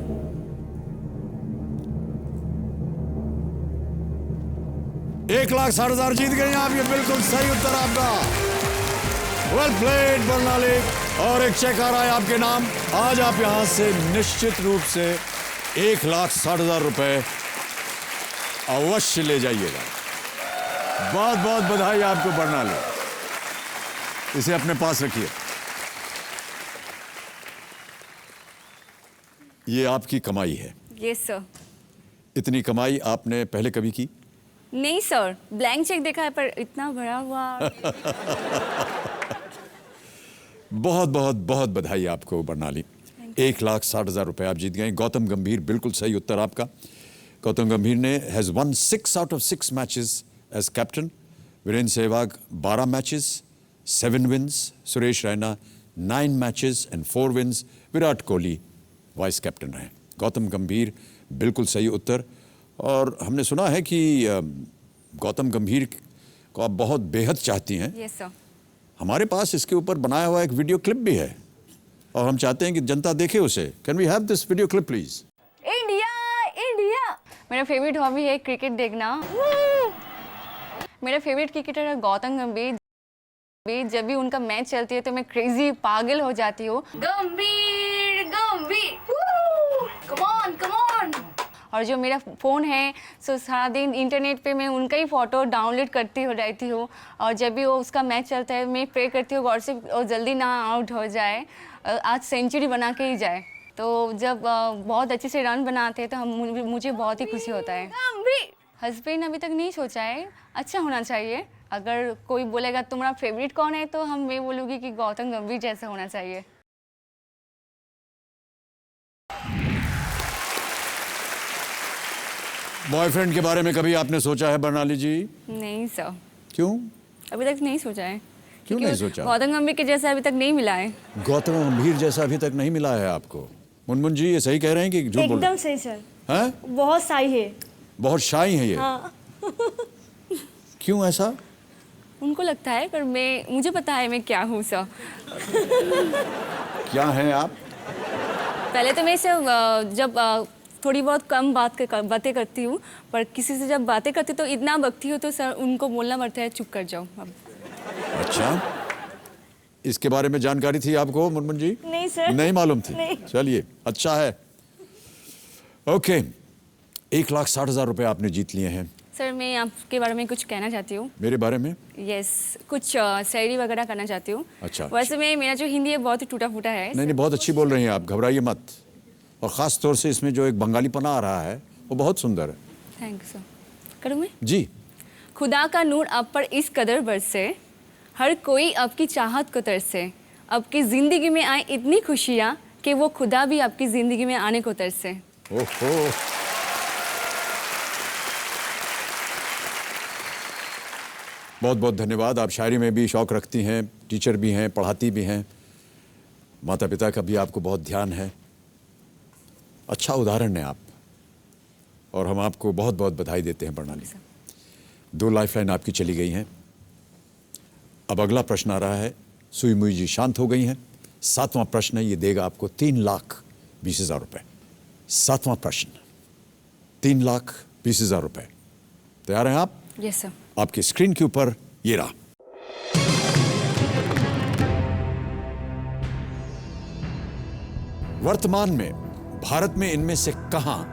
एक 1,60,000 जीत गए आप। ये बिल्कुल सही उत्तर आपका। Well played Barnali. और एक चेक आ रहा है आपके नाम। आज आप यहां से निश्चित रूप से 1,60,000 रुपए अवश्य ले जाइएगा। बहुत बहुत बधाई आपको बरनाली। इसे अपने पास रखिए। ये आपकी कमाई है। Yes sir. इतनी कमाई आपने पहले कभी की? नहीं सर, ब्लैंक चेक देखा है, पर इतना भरा हुआ। बहुत बहुत बहुत बधाई आपको बरनाली। 1,60,000 रुपए आप जीत गए। गौतम गंभीर, बिल्कुल सही उत्तर आपका। गौतम गंभीर ने has won 6 out of 6 matches as captain. Virender Sehwag 12 matches, 7 wins. Suresh Raina 9 matches and 4 wins. Virat Kohli vice captain रहे। गौतम गंभीर बिल्कुल सही उत्तर। और हमने सुना है कि गौतम गंभीर को आप बहुत बेहद चाहती हैं। Yes sir. हमारे पास इसके ऊपर बनाया हुआ एक वीडियो क्लिप भी है और हम चाहते हैं कि जनता देखे उसे। Can we have this video clip please? India India. मेरा फेवरेट हॉबी है क्रिकेट देखना। मेरा फेवरेट क्रिकेटर है गौतम गंभीर। जब भी उनका मैच चलती है तो मैं क्रेजी पागल हो जाती हूँ। गंभीर गंभीर, कम ऑन कम ऑन। और जो मेरा फ़ोन है सो सारा दिन इंटरनेट पे मैं उनका ही फ़ोटो डाउनलोड करती हो रहती हूँ। और जब भी वो उसका मैच चलता है मैं प्रे करती हूँ गॉड से वो जल्दी ना आउट हो जाए, आज सेंचुरी बना के ही जाए। तो जब बहुत अच्छे से रन बनाते हैं तो मुझे बहुत ही खुशी होता है। हस्बैंड अभी तक नहीं सोचा है, अच्छा होना चाहिए। अगर कोई बोलेगा तुम्हारा फेवरेट कौन है तो मैं बोलूँगी कि गौतम गंभीर जैसा होना चाहिए। बॉयफ्रेंड के बारे में कभी आपने सोचा है बरनाली जी? नहीं सर। क्यों? अभी तक नहीं सोचा है। क्यों नहीं सोचा? गौतम गंभीर के जैसा अभी तक नहीं मिला है। गौतम गंभीर जैसा अभी तक नहीं मिला है आपको? मुनमुन जी ये सही कह रहे हैं कि झूठ बोल रहे हैं? एकदम सही सर। हैं? बहुत शाई है। बहुत शाई है ये। हाँ। क्यों ऐसा? उनको लगता है, पर मुझे पता है मैं क्या हूँ सर। क्या हैं आप? पहले तो मैं सर जब थोड़ी बहुत कम बातें करती हूँ, पर किसी से जब बातें करती तो इतना बकती हूँ तो सर उनको बोलना पड़ता है चुप कर जाओ अब। अच्छा, इसके बारे में जानकारी थी आपको मुनमुन जी? नहीं सर। नहीं मालूम थी? नहीं। चलिए, अच्छा है। ओके, 1,60,000 रुपए आपने जीत लिए हैं। सर मैं आपके बारे में कुछ कहना चाहती हूँ। मेरे बारे में? यस, कुछ शायरी वगैरह करना चाहती हूँ। अच्छा। वैसे मेरा जो हिंदी है बहुत ही टूटा फूटा है। नहीं, बहुत अच्छी बोल रही हैं आप, घबराइए मत। और ख़ास तौर से इसमें जो एक बंगालीपना आ रहा है वो बहुत सुंदर है। Thank you sir. करूँ मैं? जी। खुदा का नूर आप पर इस कदर बरसे, हर कोई आपकी चाहत को तरसे, आपकी ज़िंदगी में आए इतनी खुशियाँ कि वो खुदा भी आपकी ज़िंदगी में आने को तरसे। ओहो, बहुत बहुत धन्यवाद। आप शायरी में भी शौक़ रखती हैं, टीचर भी हैं, पढ़ाती भी हैं, माता पिता का भी आपको बहुत ध्यान है। अच्छा उदाहरण है आप, और हम आपको बहुत बहुत बधाई देते हैं प्रणाली। 2 लाइफलाइन आपकी चली गई हैं। अब अगला प्रश्न आ रहा है। सुई मुई जी शांत हो गई हैं। 7वां प्रश्न है, ये देगा आपको 3,20,000 रुपये। 7वां प्रश्न, 3,20,000 रुपये। तैयार हैं आप? Yes sir. आपकी स्क्रीन के ऊपर ये रहा। वर्तमान में भारत में इनमें से कहां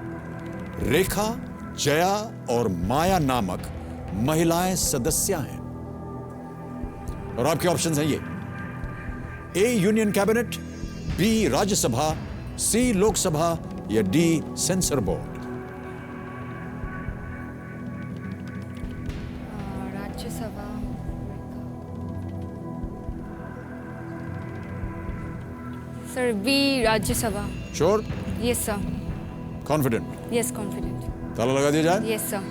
रेखा, जया और माया नामक महिलाएं सदस्य हैं? और आपके ऑप्शंस हैं ये: A union cabinet, B Rajya Sabha, C Lok Sabha या D censor board. Rajya Sabha. Sir B Rajya Sabha. Sure? Yes sir. Confident? Yes confident. ताला लगा दिया जाए? Yes sir.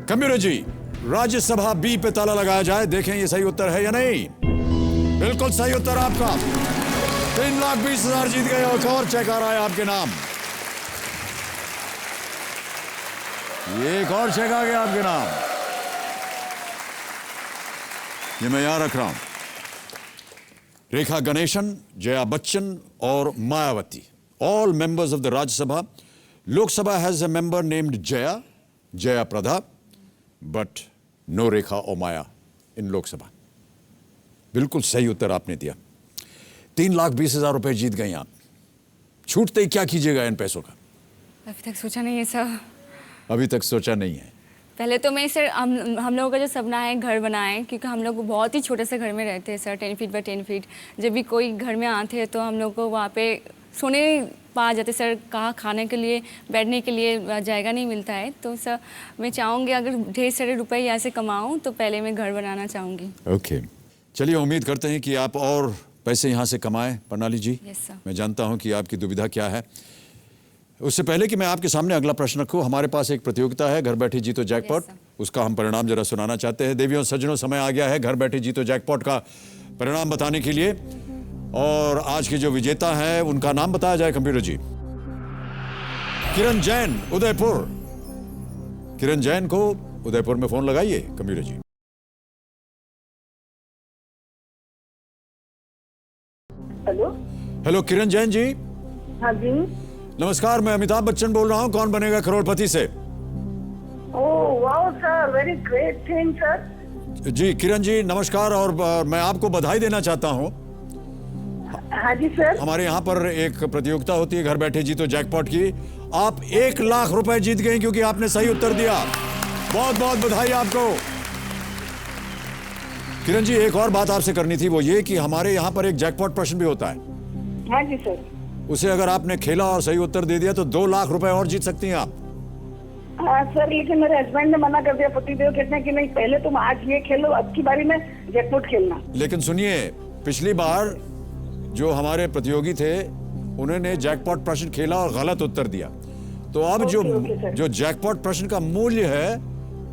Computer ji, Rajya Sabha B पे ताला लगाया जाए, देखें ये सही उत्तर है या नहीं। बिल्कुल सही उत्तर आपका। 3,20,000 जीत गए। और चेक आ रहा है आपके नाम। ये एक और चेक आ गया आपके नाम। ये मैं यहां रख रहा हूं। रेखा गणेशन, जया बच्चन और Mayawati, all members of the Rajya Sabha. Lok Sabha has a member named Jaya Pradha, but no Rekha or Maya in Lok Sabha. बिल्कुल सही उत्तर आपने दिया। 3,20,000 रुपए जीत गई आप। छूटते ही क्या कीजिएगा इन पैसों का? अभी तक सोचा नहीं है सर। अभी तक सोचा नहीं है। पहले तो मैं सर हम लोगों का जो सपना है घर बनाएं, क्योंकि हम लोग बहुत ही छोटे से घर में रहते हैं सर, 10 फीट बाय 10 फीट। जब भी कोई घर में आते हैं तो हम लोग को वहाँ पे सोने पा जाते सर, कहाँ खाने के लिए बैठने के लिए जगह नहीं मिलता है। तो सर मैं चाहूँगी अगर ढेर सारे रुपए यहाँ से कमाऊँ तो पहले मैं घर बनाना चाहूँगी। ओके, चलिए उम्मीद करते हैं कि आप और पैसे यहाँ से कमाएं प्रणाली जी। Yes sir. मैं जानता हूँ कि आपकी दुविधा क्या है। उससे पहले कि मैं आपके सामने अगला प्रश्न रखूं, हमारे पास एक प्रतियोगिता है, घर बैठे जीतो जैकपॉट। उसका हम परिणाम जरा सुनाना चाहते हैं। देवियों सज्जनों, समय आ गया है घर बैठे जीतो जैकपॉट का परिणाम बताने के लिए। और आज के जो विजेता हैं उनका नाम बताया जाए कंप्यूटर जी। किरण जैन, उदयपुर। किरण जैन को उदयपुर में फोन लगाइए कंप्यूटर जी। हेलो। हेलो किरण जैन जी। हाँ जी। नमस्कार, मैं अमिताभ बच्चन बोल रहा हूँ, कौन बनेगा करोड़पति से। Oh wow sir, very great thing sir. जी किरण जी नमस्कार, और मैं आपको बधाई देना चाहता हूँ। हाँ जी सर। हमारे यहाँ पर एक प्रतियोगिता होती है घर बैठे जीतो जैकपॉट की। आप 1,00,000 रुपए जीत गए क्योंकि आपने सही उत्तर दिया। बहुत बहुत बधाई आपको। किरण जी, एक और बात आपसे करनी थी, वो ये कि हमारे यहाँ पर एक जैकपॉट प्रश्न भी होता है। हाँ जी सर। उसे अगर आपने खेला और सही उत्तर दे दिया तो 2,00,000 रुपए और जीत सकती हैं आप। हाँ सर, लेकिन मेरे हस्बैंड ने मना कर दिया, पतिदेव कहते हैं कि नहीं, पहले तुम आज ये खेलो, अब की बारी में जैकपॉट खेलना। लेकिन सुनिए, पिछली बार जो हमारे प्रतियोगी थे उन्होंने जैकपॉट प्रश्न खेला और गलत उत्तर दिया, तो अब जो जैकपॉट प्रश्न का मूल्य है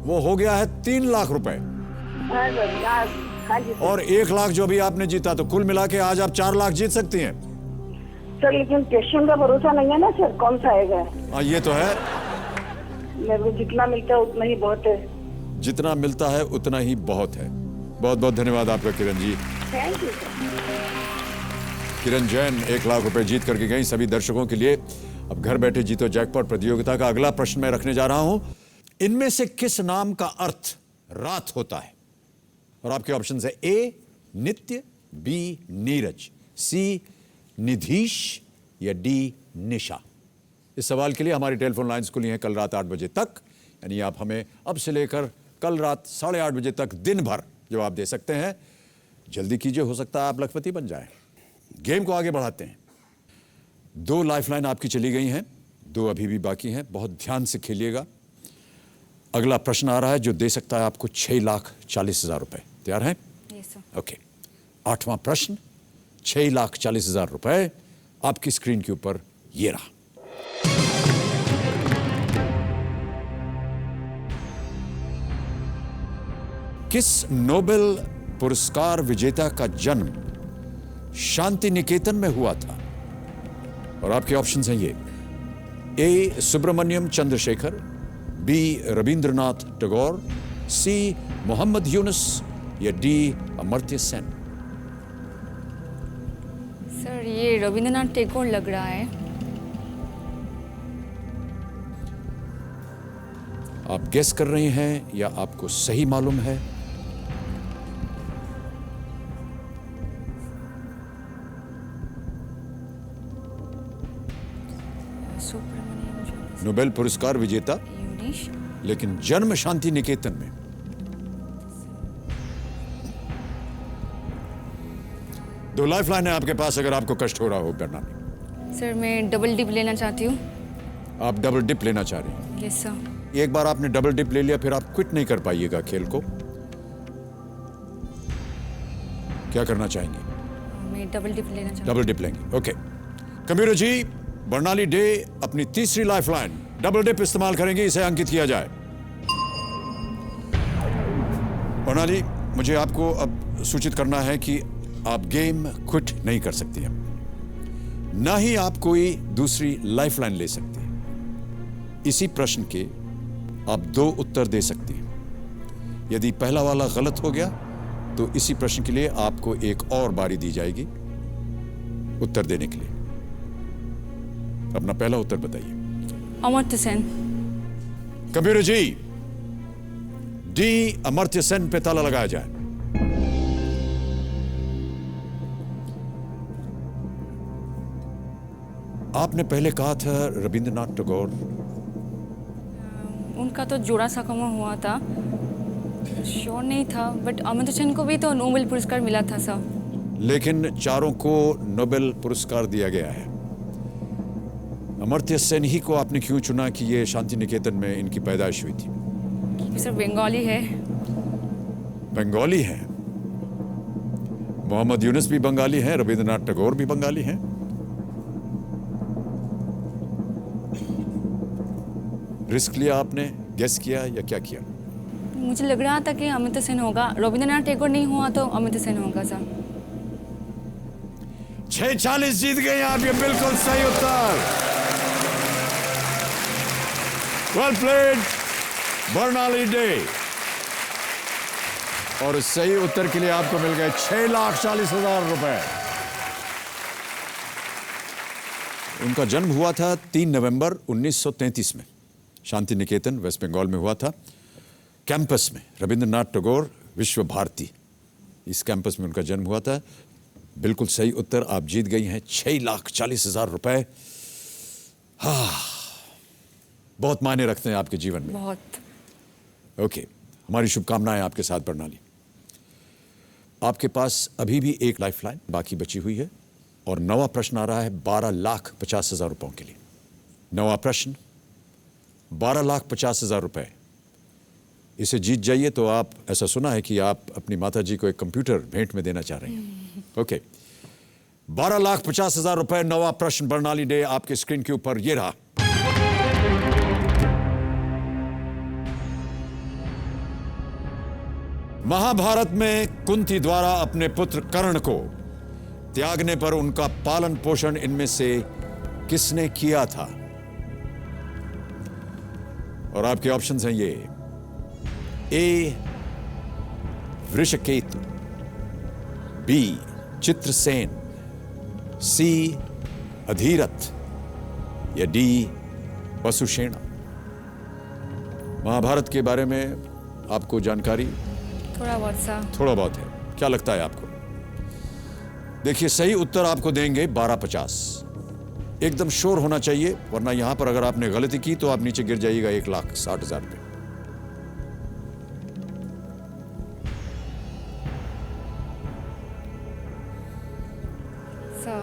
वो हो गया है 3,00,000 रुपए। और 1,00,000 जो भी आपने जीता, तो कुल मिला के आज आप 4,00,000 जीत सकती हैं। सर लेकिन क्वेश्चन का भरोसा नहीं है ना सर, कौन सा आएगा। हाँ ये तो है। मेरे को जितना मिलता है उतना ही बहुत है। जितना मिलता है उतना ही बहुत है। बहुत बहुत धन्यवाद आपका किरण जी। Thank you. किरण जैन 1 लाख रुपए जीत करके गई सभी दर्शकों के लिए। अब घर बैठे जीतो जैकपॉट प्रतियोगिता का अगला प्रश्न मैं रखने जा रहा हूं। इनमें से किस नाम का अर्थ रात होता है? और आपके ऑप्शन है ए नित्य, बी नीरज, सी निधीश या डी निशा। इस सवाल के लिए हमारी टेलीफोन लाइंस खुली हैं कल रात 8 बजे तक, यानी आप हमें अब से लेकर कल रात 8:30 बजे तक दिन भर जवाब दे सकते हैं। जल्दी कीजिए, हो सकता है आप लखपति बन जाएं। गेम को आगे बढ़ाते हैं। 2 लाइफलाइन आपकी चली गई हैं, 2 अभी भी बाकी हैं। बहुत ध्यान से खेलिएगा। अगला प्रश्न आ रहा है जो दे सकता है आपको 6,40,000 रुपए। तैयार हैं? Yes sir. ओके। 8वां प्रश्न, 6,40,000 रुपए आपकी स्क्रीन के ऊपर ये रहा। किस नोबेल पुरस्कार विजेता का जन्म शांति निकेतन में हुआ था? और आपके ऑप्शंस हैं ये। ए सुब्रमण्यम चंद्रशेखर, बी रविंद्रनाथ टैगोर, सी मोहम्मद यूनुस या डी अमर्त्य सेन। सर ये रविंद्रनाथ टैगोर लग रहा है। आप गेस कर रहे हैं या आपको सही मालूम है? नोबेल पुरस्कार विजेता यूनिश। लेकिन जन्म शांति निकेतन में। दो लाइफलाइन है आपके पास अगर आपको कष्ट हो रहा हो बरनाली। सर मैं डबल डिप लेना चाहती हूँ। आप डबल डिप लेना चाह रही हैं? Yes sir. एक बार आपने डबल डिप ले लिया फिर आप क्विट नहीं कर पाइएगा खेल को। क्या करना चाहेंगे? मैं डबल डिप लेना चाहती हूँ। डबल डिप लेंगे। ओके कंप्यूटर जी, बरनाली डे अपनी तीसरी लाइफलाइन डबल डिप इस्तेमाल करेंगे, इसे अंकित किया जाए। बरनाली, मुझे आपको अब सूचित करना है कि आप गेम क्विट नहीं कर सकती हैं, ना ही आप कोई दूसरी लाइफलाइन ले सकती हैं। इसी प्रश्न के आप 2 उत्तर दे सकती हैं। यदि पहला वाला गलत हो गया तो इसी प्रश्न के लिए आपको एक और बारी दी जाएगी उत्तर देने के लिए। अपना पहला उत्तर बताइए। अमर्त्य सेन। कंप्यूटर जी, डी अमर्त्य सेन पे ताला लगाया जाए। आपने पहले कहा था रविंद्रनाथ टैगोर। उनका तो जोड़ा साकमा हुआ था, श्योर नहीं था, बट अमर्त्य सेन को भी तो नोबेल पुरस्कार मिला था सर। लेकिन चारों को नोबेल पुरस्कार दिया गया है। अमर्त्य सेन ही को आपने क्यों चुना कि ये शांति निकेतन में इनकी पैदाइश हुई थी? क्योंकि सर बंगाली है। बंगाली है? मोहम्मद यूनुस भी बंगाली हैं, रविंद्रनाथ टैगोर भी बंगाली हैं। रिस्क लिया आपने, गेस किया या क्या किया? मुझे लग रहा था कि अमर्त्य सेन होगा। रविंद्रनाथ टैगोर नहीं हुआ तो अमर्त्य सेन होगा सर। 6,40 जीत गए आप, ये बिल्कुल सही उत्तर। Well played Barnali Dey. और सही उत्तर के लिए आपको मिल गए 6,40,000 रुपए। उनका जन्म हुआ था 3 नवंबर 1933 में। शांति निकेतन वेस्ट बंगाल में हुआ था, कैंपस में, रविंद्रनाथ टैगोर विश्व भारती, इस कैंपस में उनका जन्म हुआ था। बिल्कुल सही उत्तर। आप जीत गई हैं 6,40,000 रुपए। हाँ, बहुत मायने रखते हैं आपके जीवन में। बहुत। ओके, हमारी शुभकामनाएं आपके साथ बरनाली। आपके पास अभी भी एक लाइफलाइन बाकी बची हुई है और नवा प्रश्न आ रहा है 12,50,000 रुपयों के लिए। नवा प्रश्न 12,50,000 रुपए। इसे जीत जाइए तो आप, ऐसा सुना है कि आप अपनी माताजी को एक कंप्यूटर भेंट में देना चाह रहे हैं। ओके, 12,50,000 रुपए। नवा प्रश्न बरनाली डे आपके स्क्रीन के ऊपर ये रहा। महाभारत में कुंती द्वारा अपने पुत्र कर्ण को त्यागने पर उनका पालन पोषण इनमें से किसने किया था? और आपके ऑप्शंस हैं ये। ए वृषकेतु, बी चित्रसेन, सी अधिरथ या डी वसुसेना। महाभारत के बारे में आपको जानकारी थोड़ा बहुत सा। थोड़ा बहुत है, क्या लगता है आपको? देखिए सही उत्तर आपको देंगे 1250। एकदम श्योर होना चाहिए, वरना यहां पर अगर आपने गलती की तो आप नीचे गिर जाइएगा 1,60,000 पे। सर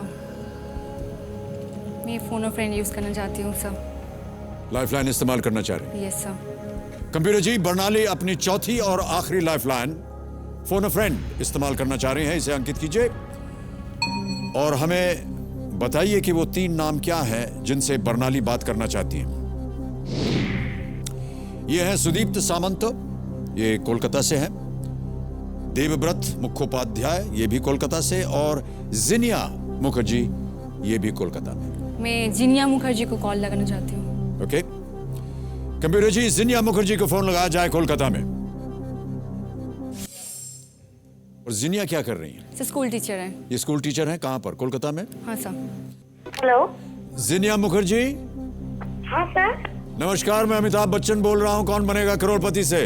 मैं फ़ोन और फ्रेंड यूज़ करना चाहती हूँ सर। लाइफलाइन इस्तेमाल करना चाह रहे हैं? Yes sir. कंप्यूटर जी, बर्नाली अपनी चौथी और आखिरी लाइफलाइन फोन अ फ्रेंड इस्तेमाल करना चाह रहे हैं, इसे अंकित कीजिए और हमें बताइए कि वो 3 नाम क्या हैं जिनसे बर्नाली बात करना चाहती हैं। ये हैं सुदीप्त सामंत, ये कोलकाता से हैं, देवव्रत मुखोपाध्याय, ये भी कोलकाता से, और जिनिया मुखर्जी, ये भी कोलकाता में। मैं जिनिया मुखर्जी को कॉल लगाना चाहती हूँ। ओके, कंप्यूटर जी जिनिया मुखर्जी को फोन लगाया जाए कोलकाता में। और जिनिया क्या कर रही हैं? सर स्कूल टीचर हैं। ये स्कूल टीचर हैं, कहाँ पर? कोलकाता में। हाँ सर। हेलो। जिनिया मुखर्जी। हाँ सर। नमस्कार, मैं अमिताभ बच्चन बोल रहा हूँ कौन बनेगा करोड़पति से।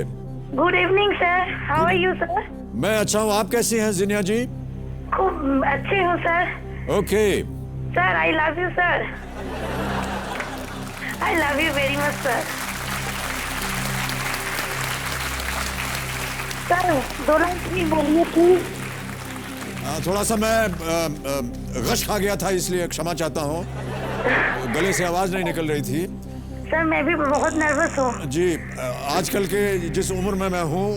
Good evening sir, how are you sir? मैं अच्छा हूँ, आप कैसी हैं जिनिया जी? खूब अच्छे हूँ sir. Okay. Sir I love you sir, I love you very much sir. Sir 2 line please बोलिए प्लीज। थोड़ा सा मैं गश खा गया था, इसलिए क्षमा चाहता हूँ, गले से आवाज नहीं निकल रही थी। सर मैं भी बहुत नर्वस हूँ जी। आजकल के जिस उम्र में मैं हूँ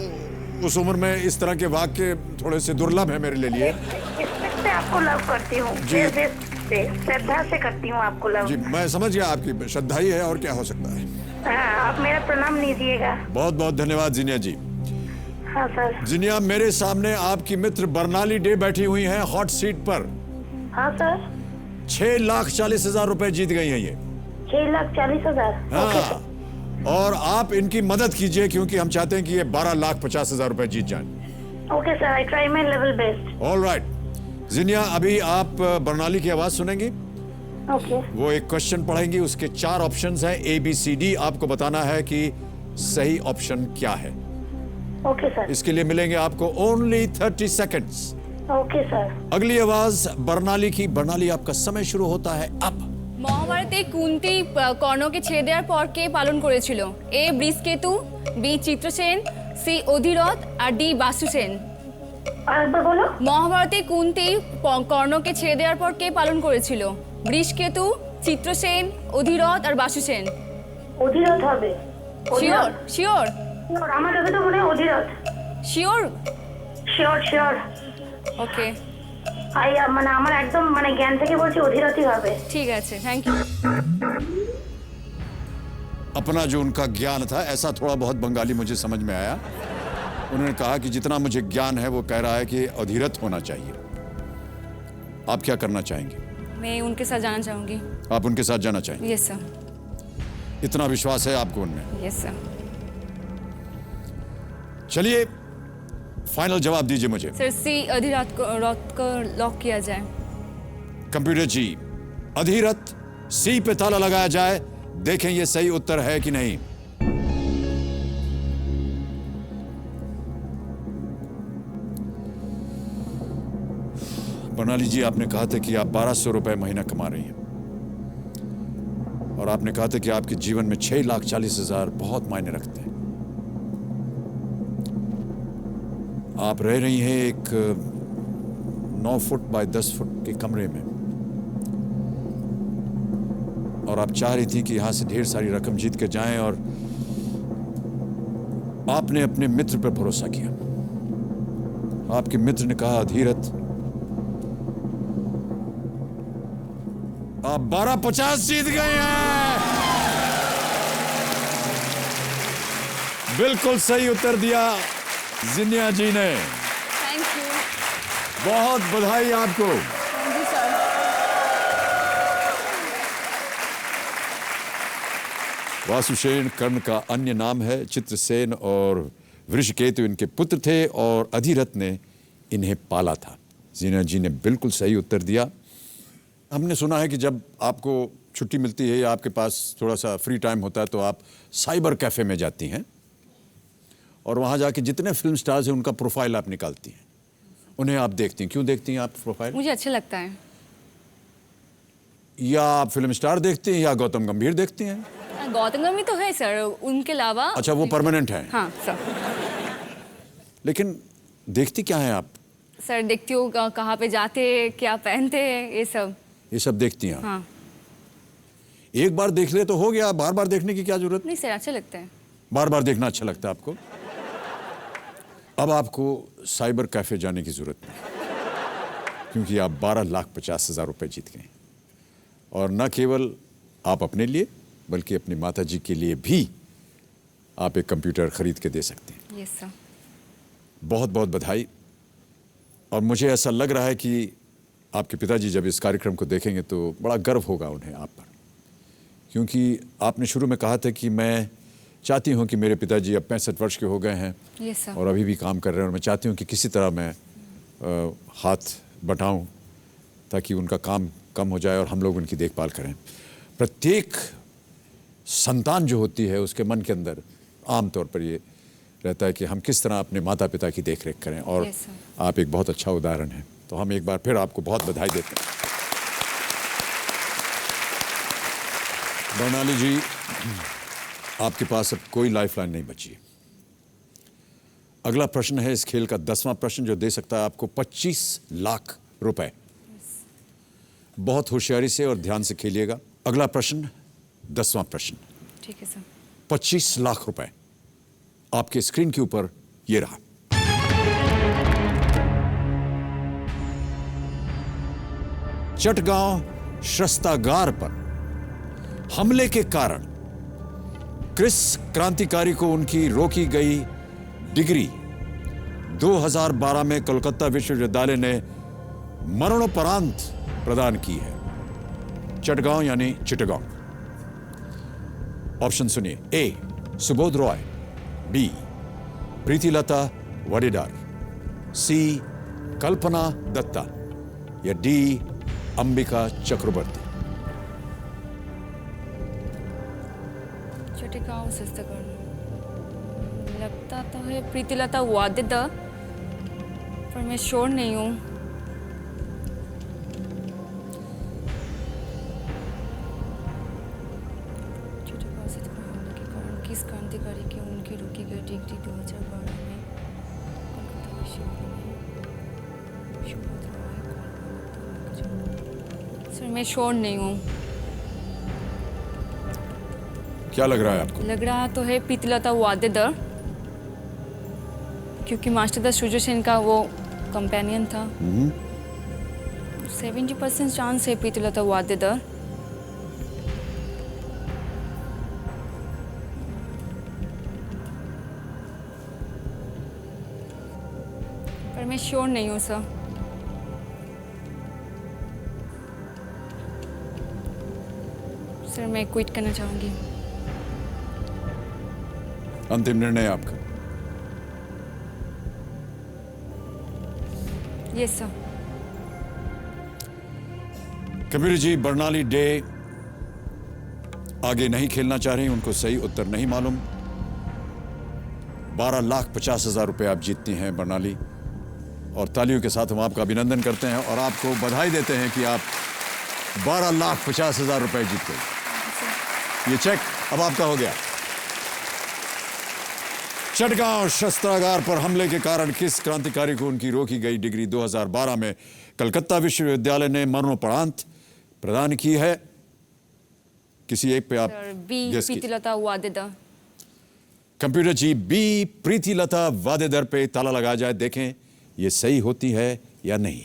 उस उम्र में इस तरह के वाक्य थोड़े से दुर्लभ है मेरे लिए। रिस्पेक्ट से आपको लव करती हूँ, श्रद्धा से करती हूँ आपको लव। जी मैं समझ गया, आपकी श्रद्धा ही है और क्या हो सकता है। हाँ, आप मेरा प्रणाम लीजिएगा। बहुत बहुत धन्यवाद जिनिया जी। हाँ सर। जिनिया, मेरे सामने आपकी मित्र बर्नाली डे बैठी हुई हैं हॉट सीट पर। हाँ सर। 6,40,000 रुपए जीत गई हैं ये। 6,40,000। हाँ, और आप इनकी मदद कीजिए क्योंकि हम चाहते हैं कि ये 12,50,000 रुपए जीत जाएं। Okay sir, I try my level best. All right Jinia, अभी आप बर्नाली की आवाज सुनेंगी। ओके। वो एक क्वेश्चन पढ़ेंगी, उसके 4 ऑप्शंस हैं ABCD, आपको बताना है कि सही ऑप्शन क्या है। Okay sir. इसके लिए मिलेंगे आपको ओनली 30 सेकेंड्स। Okay sir. अगली आवाज बर्नाली की। बर्नाली, आपका समय शुरू होता है अब। মহাভারতে কুন্তি কর্ণকে ছেড়ে দেওয়ার পর কে পালন করেছিল? এ বৃষকেতু, বি চিত্রসেন, সি অধিরথ আর ডি বাসুসেন। আরেকবার বলো। মহাভারতে কুন্তি কর্ণকে ছেড়ে দেওয়ার পর কে পালন করেছিল? বৃষকেতু, চিত্রসেন, অধিরথ আর বাসুসেন। অধিরথ হবে। শিওর শিওর আমার কাছে তো মনে হয় Adhiratha. Sure sure sure. Okay, মানে আমার একদম মানে জ্ঞান থেকে বলছি অধিরথই হবে। ঠিক আছে, থ্যাংক ইউ। अपना जो उनका ज्ञान था, ऐसा थोड़ा बहुत बंगाली मुझे समझ में आया। उन्होंने कहा कि जितना मुझे ज्ञान है वो कह रहा है कि अधिरथ होना चाहिए। आप क्या करना चाहेंगे? मैं उनके साथ जाना चाहूँगी। आप उनके साथ जाना चाहेंगे? Yes sir. इतना विश्वास है आपको उनमें? Yes sir. चलिए फाइनल जवाब दीजिए मुझे। सर सी अधिरथ को लॉक किया जाए। कंप्यूटर जी, अधिरथ सी पे ताला लगाया जाए, देखें ये सही उत्तर है कि नहीं। बर्नाली जी, आपने कहा था कि आप 1,200 रुपए महीना कमा रही हैं और आपने कहा था कि आपके जीवन में 6,40,000 बहुत मायने रखते हैं। आप रह रही हैं एक 9 फुट बाय 10 फुट के कमरे में और आप चाह रही थी कि यहां से ढेर सारी रकम जीत के जाएं और आपने अपने मित्र पर भरोसा किया। आपके मित्र ने कहा अधिरथ, आप 12,50 जीत गए हैं। बिल्कुल सही उत्तर दिया जिनिया जी ने। Thank you. बहुत बधाई आपको। Thank you sir. Vasusena Karna का अन्य नाम है। चित्रसेन और वृषकेतु इनके पुत्र थे और अधिरथ ने इन्हें पाला था। जीना जी ने बिल्कुल सही उत्तर दिया। हमने सुना है कि जब आपको छुट्टी मिलती है या आपके पास थोड़ा सा फ्री टाइम होता है तो आप साइबर कैफ़े में जाती हैं और वहाँ जाके जितने फिल्म स्टार्स हैं उनका प्रोफाइल आप निकालती हैं, उन्हें आप देखती हैं। क्यों देखती हैं आप प्रोफाइल? मुझे अच्छा लगता है। या आप फिल्म स्टार देखती हैं या गौतम गंभीर देखती हैं? गौतम गंभीर तो है सर, उनके अलावा। अच्छा, वो परमानेंट है। हाँ सर। लेकिन देखती क्या है आप? सर देखती हूँ कहाँ पे जाते, क्या पहनते हैं, ये सब। ये सब देखती हैं? हाँ। एक बार देख ले तो हो गया, बार बार देखने की क्या जरूरत? नहीं सर, अच्छा लगता है। बार बार देखना अच्छा लगता है आपको? अब आपको साइबर कैफे जाने की जरूरत नहीं, क्योंकि आप 12,50,000 रुपए जीत गए। और न केवल आप अपने लिए बल्कि अपनी माता जी के लिए भी आप एक कंप्यूटर खरीद के दे सकते हैं। Yes sir. बहुत बहुत बधाई। और मुझे ऐसा लग रहा है कि आपके पिताजी जब इस कार्यक्रम को देखेंगे तो बड़ा गर्व होगा उन्हें आप पर, क्योंकि आपने शुरू में कहा था कि मैं चाहती हूं कि मेरे पिताजी अब 65 वर्ष के हो गए हैं यस सर। और अभी भी काम कर रहे हैं और मैं चाहती हूं कि किसी तरह मैं हाथ बटाऊं ताकि उनका काम कम हो जाए और हम लोग उनकी देखभाल करें। प्रत्येक संतान जो होती है उसके मन के अंदर आमतौर पर ये रहता है कि हम किस तरह अपने माता पिता की देख रेख करें, और Yes, sir. आप एक बहुत अच्छा उदाहरण हैं। तो हम एक बार फिर आपको बहुत बधाई देते हैं। बर्नाली जी, आपके पास अब कोई लाइफलाइन नहीं बची। अगला प्रश्न है इस खेल का 10वां प्रश्न, जो दे सकता है आपको 25 लाख रुपए। बहुत होशियारी से और ध्यान से खेलिएगा। अगला प्रश्न 10वां प्रश्न, ठीक है सर। 25 लाख रुपए आपके स्क्रीन के ऊपर ये रहा। चटगांव शस्त्रागार पर हमले के कारण क्रिस क्रांतिकारी को उनकी रोकी गई डिग्री 2012 में कोलकाता विश्वविद्यालय ने मरणोपरांत प्रदान की है। चटगांव यानी चिटगांव। ऑप्शन सुनिए। ए सुबोध रॉय, बी प्रीतिलता वाडेदार, सी कल्पना दत्ता या डी अंबिका चक्रवर्ती। चटगांव शस्त्रागार लगता तो है प्रीतिलता वाडेदार, पर मैं श्योर नहीं हूँ। चटगांव शस्त्रागार हमले के कारण किस क्रांतिकारी की उनकी रोकी गई डिग्री 2012 में कोलकाता विश्वविद्यालय सर, मैं श्योर नहीं हूँ। क्या लग रहा है आपको? लग रहा तो है प्रीतिलता वाडेदार, क्योंकि मास्टर दास सुजोसेन का वो कंपेनियन था। 70% चांस है प्रीतिलता वाडेदार। पर मैं श्योर नहीं हूँ सर। सर मैं क्विट करना चाहूँगी। अंतिम निर्णय आपका? Yes sir. कबीर जी, बर्नाली डे आगे नहीं खेलना चाह रही, उनको सही उत्तर नहीं मालूम। 12,50,000 रुपए आप जीतती हैं बर्नाली, और तालियों के साथ हम आपका अभिनंदन करते हैं और आपको बधाई देते हैं कि आप 12,50,000 रुपए जीत गए। ये चेक अब आपका हो गया। चटगांव शस्त्रागार पर हमले के कारण किस क्रांतिकारी को उनकी रोकी गई डिग्री 2012 में कलकत्ता विश्वविद्यालय ने मरणोपरांत प्रदान की है? किसी एक पे आप बी guess कीजिए। प्रीतिलता वाडेदार। कंप्यूटर जी, बी प्रीतिलता वाडेदार पे ताला लगाया जाए, देखें ये सही होती है या नहीं।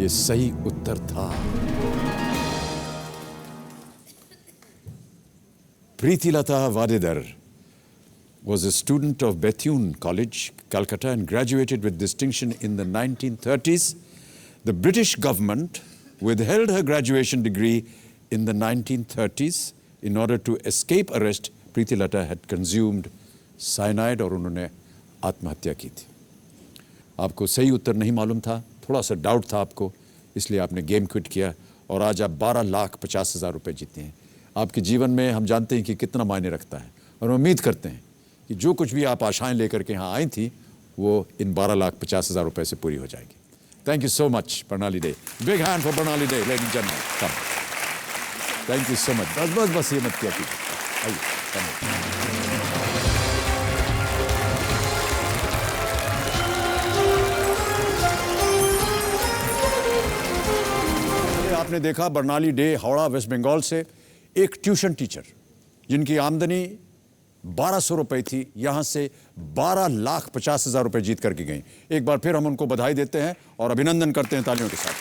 ये सही उत्तर था। Preetilata Vadedar was a student of Bethune College, Calcutta, and graduated with distinction in the 1930s. The British government withheld her graduation degree in the 1930s in order to escape arrest Preeti Lata had consumed cyanide और उन्होंने आत्महत्या की थी। आपको सही उत्तर नहीं मालूम था, थोड़ा सा डाउट था आपको, इसलिए आपने गेम क्विट किया और आज आप 12,50,000 रुपये जीते हैं। आपके जीवन में हम जानते हैं कि कितना मायने रखता है और हम उम्मीद करते हैं कि जो कुछ भी आप आशाएं लेकर के यहाँ आई थी वो इन 12,50,000 रुपये से पूरी हो जाएगी। थैंक यू सो मच प्रणाली डे। बिग हैंड फॉर प्रणाली day ladies and gentleman. Come, thank you so much. बस बस बस ये मत किया कीजिए। आइए, आपने देखा बर्नाली डे हावड़ा वेस्ट बंगाल से एक ट्यूशन टीचर जिनकी आमदनी 1200 रुपए थी, यहां से 12,50,000 रुपए जीत करके गई। एक बार फिर हम उनको बधाई देते हैं और अभिनंदन करते हैं तालियों के साथ।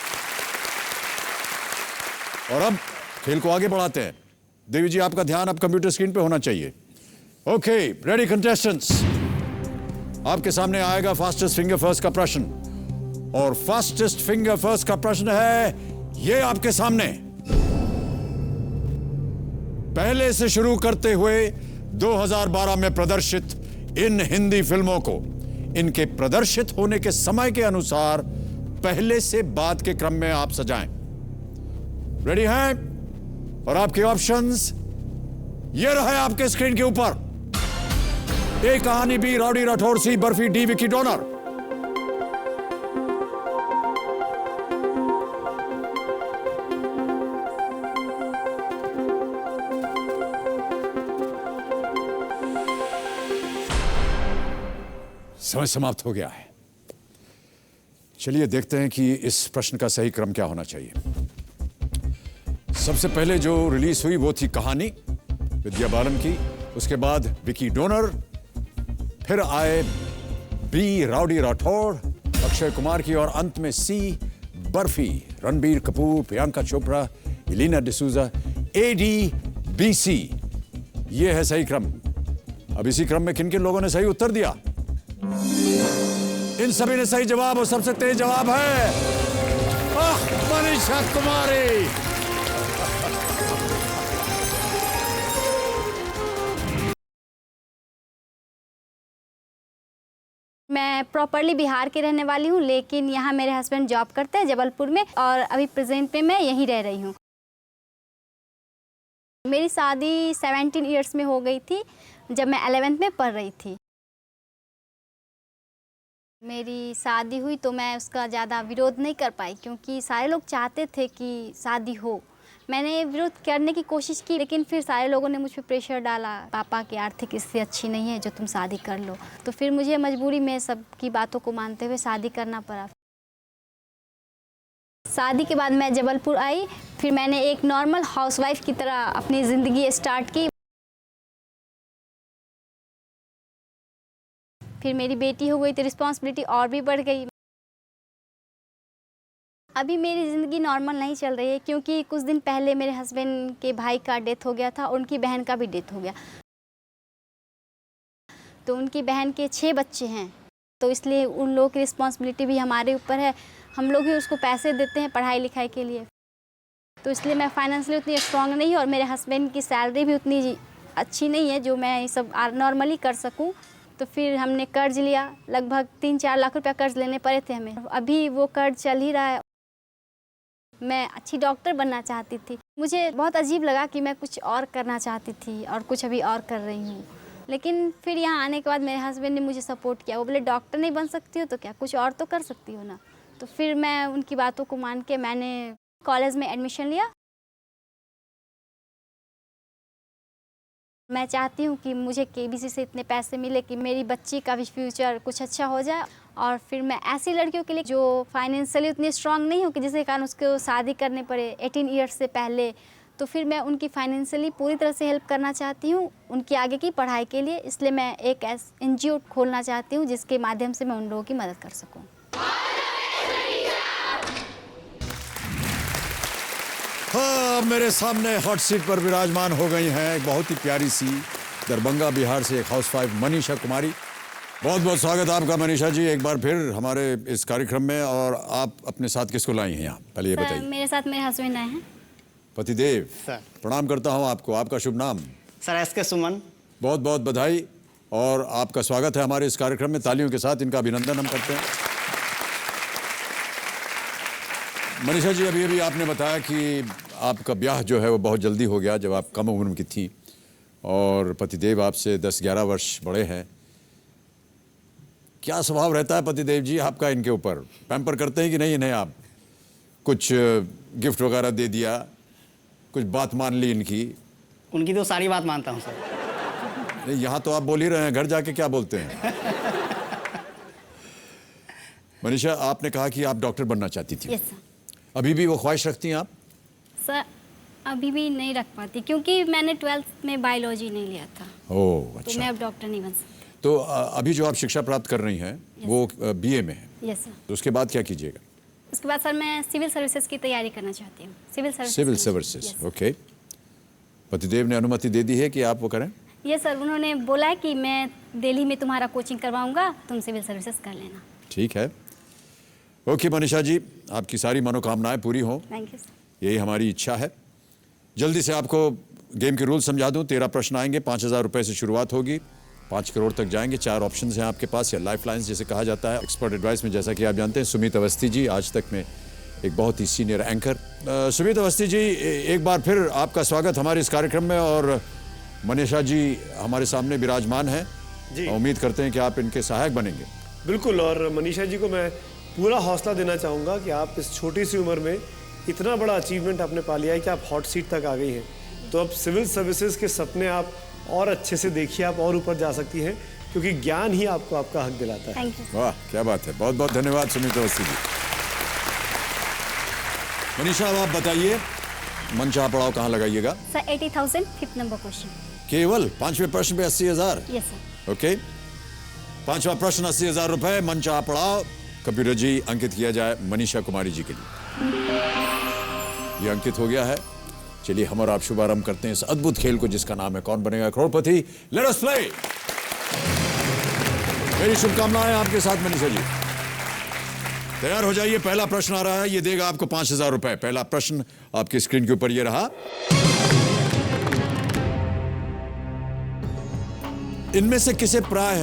और अब खेल को आगे बढ़ाते हैं। देवी जी, आपका ध्यान अब कंप्यूटर स्क्रीन पे होना चाहिए। ओके, रेडी कंटेस्टेंट्स, आपके सामने आएगा फास्टेस्ट फिंगर फर्स्ट का प्रश्न और फास्टेस्ट फिंगर फर्स्ट का प्रश्न है ये आपके सामने। पहले से शुरू करते हुए 2012 में प्रदर्शित इन हिंदी फिल्मों को इनके प्रदर्शित होने के समय के अनुसार पहले से बाद के क्रम में आप सजाएं। रेडी हैं? और आपके ऑप्शंस ये रहे आपके स्क्रीन के ऊपर। ए कहानी, बी राउडी राठौर, सी बर्फी, डी विकी डोनर। समय समाप्त हो गया है। चलिए देखते हैं कि इस प्रश्न का सही क्रम क्या होना चाहिए। सबसे पहले जो रिलीज हुई वो थी कहानी, विद्या बालन की। उसके बाद विकी डोनर, फिर आए बी राउडी राठौड़, अक्षय कुमार की, और अंत में सी बर्फी, रणबीर कपूर, प्रियंका चोपड़ा, एलिना डिसूजा, ADBC। ये है सही क्रम। अब इसी क्रम में किन किन लोगों ने सही उत्तर दिया? इन सभी ने सही जवाब, और सबसे तेज जवाब है मनीषा कुमारी। मैं प्रॉपरली बिहार की रहने वाली हूँ, लेकिन यहाँ मेरे हस्बैंड जॉब करते हैं जबलपुर में, और अभी प्रेजेंट में मैं यहीं रह रही हूँ। मेरी शादी 17 इयर्स में हो गई थी, जब मैं 11th में पढ़ रही थी। मेरी शादी हुई तो मैं उसका ज़्यादा विरोध नहीं कर पाई, क्योंकि सारे लोग चाहते थे कि शादी हो। मैंने विरोध करने की कोशिश की, लेकिन फिर सारे लोगों ने मुझ पर प्रेशर डाला, पापा की आर्थिक स्थिति अच्छी नहीं है जो तुम शादी कर लो। तो फिर मुझे मजबूरी में सबकी बातों को मानते हुए शादी करना पड़ा। शादी के बाद मैं जबलपुर आई, फिर मैंने एक नॉर्मल हाउसवाइफ की तरह अपनी ज़िंदगी स्टार्ट की। फिर मेरी बेटी हो गई तो रिस्पॉन्सिबिलिटी और भी बढ़ गई। अभी मेरी ज़िंदगी नॉर्मल नहीं चल रही है, क्योंकि कुछ दिन पहले मेरे हस्बैंड के भाई का डेथ हो गया था, उनकी बहन का भी डेथ हो गया। तो उनकी बहन के 6 बच्चे हैं, तो इसलिए उन लोगों की रिस्पॉन्सिबिलिटी भी हमारे ऊपर है। हम लोग ही उसको पैसे देते हैं पढ़ाई लिखाई के लिए। तो इसलिए मैं फाइनेंशियली उतनी स्ट्रांग नहीं, और मेरे हस्बैंड की सैलरी भी उतनी अच्छी नहीं है जो मैं ये सब नॉर्मली कर सकूं। तो फिर हमने कर्ज लिया, लगभग 3-4 लाख रुपया कर्ज लेने पड़े थे हमें। अभी वो कर्ज चल ही रहा है। मैं अच्छी डॉक्टर बनना चाहती थी। मुझे बहुत अजीब लगा कि मैं कुछ और करना चाहती थी और कुछ अभी और कर रही हूँ। लेकिन फिर यहाँ आने के बाद मेरे हस्बैंड ने मुझे सपोर्ट किया। वो बोले डॉक्टर नहीं बन सकती हो तो क्या कुछ और तो कर सकती हो ना। तो फिर मैं उनकी बातों को मान के मैंने कॉलेज में एडमिशन लिया। मैं चाहती हूँ कि मुझे KBC से इतने पैसे मिले कि मेरी बच्ची का भी फ्यूचर कुछ अच्छा हो जाए। और फिर मैं ऐसी लड़कियों के लिए जो फाइनेंशियली उतनी स्ट्रांग नहीं हो कि जिसके कारण उसको शादी करने पड़े 18 ईयर्स से पहले, तो फिर मैं उनकी फाइनेंशियली पूरी तरह से हेल्प करना चाहती हूँ उनकी आगे की पढ़ाई के लिए। इसलिए मैं एक NGO खोलना चाहती हूँ जिसके माध्यम से मैं उन लोगों की मदद कर सकूँ। हाँ, मेरे सामने हॉट सीट पर विराजमान हो गई हैं एक बहुत ही प्यारी सी दरभंगा बिहार से एक हाउसवाइफ मनीषा कुमारी। बहुत बहुत स्वागत आपका मनीषा जी एक बार फिर हमारे इस कार्यक्रम में। और आप अपने साथ किसको लाई हैं यहाँ, पहले ये बताइए। मेरे साथ मेरे हस्बैंड आए हैं। पतिदेव, सर। प्रणाम करता हूँ आपको। आपका शुभ नाम? सर SK सुमन। बहुत बहुत बधाई और आपका स्वागत है हमारे इस कार्यक्रम में। तालियों के साथ इनका अभिनंदन हम करते हैं। मनीषा जी, अभी अभी आपने बताया कि आपका ब्याह जो है वो बहुत जल्दी हो गया, जब आप कम उम्र की थी, और पतिदेव आपसे 10-11 वर्ष बड़े हैं। क्या स्वभाव रहता है पतिदेव जी आपका इनके ऊपर? पैम्पर करते हैं कि नहीं इन्हें? आप कुछ गिफ्ट वगैरह दे दिया, कुछ बात मान ली इनकी? उनकी तो सारी बात मानता हूँ सर। नहीं, यहाँ तो आप बोल ही रहे हैं, घर जाके क्या बोलते हैं? मनीषा, आपने कहा कि आप डॉक्टर बनना चाहती थी। Yes sir. अभी भी वो ख्वाहिश रखती हैं आप? सर अभी भी नहीं रख पाती क्योंकि मैंने 12th में बायोलॉजी नहीं लिया था। ओह तो अच्छा। मैं अब डॉक्टर नहीं बन सकती। तो अभी जो आप शिक्षा प्राप्त कर रही हैं वो बीए में है। Yes sir. तो उसके बाद क्या कीजिएगा? उसके बाद सर मैं सिविल सर्विसेज की तैयारी करना चाहती हूँ। Civil services, okay. पतिदेव ने अनुमति दे दी है कि आप वो करें? ये सर, उन्होंने बोला है कि मैं दिल्ली में तुम्हारा कोचिंग करवाऊंगा, तुम सिविल सर्विसेज कर लेना। ठीक है, ओके मनीषा जी, आपकी सारी मनोकामनाएं पूरी हों, थैंक यू सर। यही हमारी इच्छा है। जल्दी से आपको गेम के रूल समझा दूं। 13 प्रश्न आएंगे, 5,000 रुपये से शुरुआत होगी, 5 करोड़ तक जाएंगे। 4 ऑप्शंस हैं आपके पास, या लाइफ लाइन्स जिसे कहा जाता है। एक्सपर्ट एडवाइस में जैसा कि आप जानते हैं सुमित अवस्थी जी, आज तक में एक बहुत ही सीनियर एंकर। सुमित अवस्थी जी, एक बार फिर आपका स्वागत हमारे इस कार्यक्रम में। और मनीषा जी हमारे सामने विराजमान हैं जी। उम्मीद करते हैं कि आप इनके सहायक बनेंगे। बिल्कुल, और मनीषा जी को मैं पूरा हौसला देना चाहूँगा कि आप इस छोटी सी उम्र में इतना बड़ा अचीवमेंट आपने पा लिया है कि आप हॉट सीट तक आ गई हैं। तो अब सिविल सर्विसेज के सपने आप और अच्छे से देखिए, आप और ऊपर जा सकती हैं, क्योंकि ज्ञान ही आपको आपका हक दिलाता है। वाह, क्या बात है, बहुत बहुत धन्यवाद सुमित अवस्थी जी। मनीषा, अब आप बताइए मनचाहा पड़ाव कहाँ लगाइएगा? Sir 80,000 5th number question. केवल 5वें प्रश्न पे 80,000? Yes sir. ओके, 5वां प्रश्न 80,000 रुपए, मनचाहा पड़ाव। कंप्यूटर जी अंकित किया जाए मनीषा कुमारी जी के लिए। ये अंकित हो गया है। चलिए हम और आप शुभारंभ करते हैं इस अद्भुत खेल को जिसका नाम है कौन बनेगा करोड़पति। Let us play. मेरी शुभकामनाएं आपके साथ मनीषा जी। तैयार हो जाइए, पहला प्रश्न आ रहा है, ये देगा आपको 5,000 रुपए। पहला प्रश्न आपकी स्क्रीन के ऊपर ये रहा। इनमें से किसे प्राय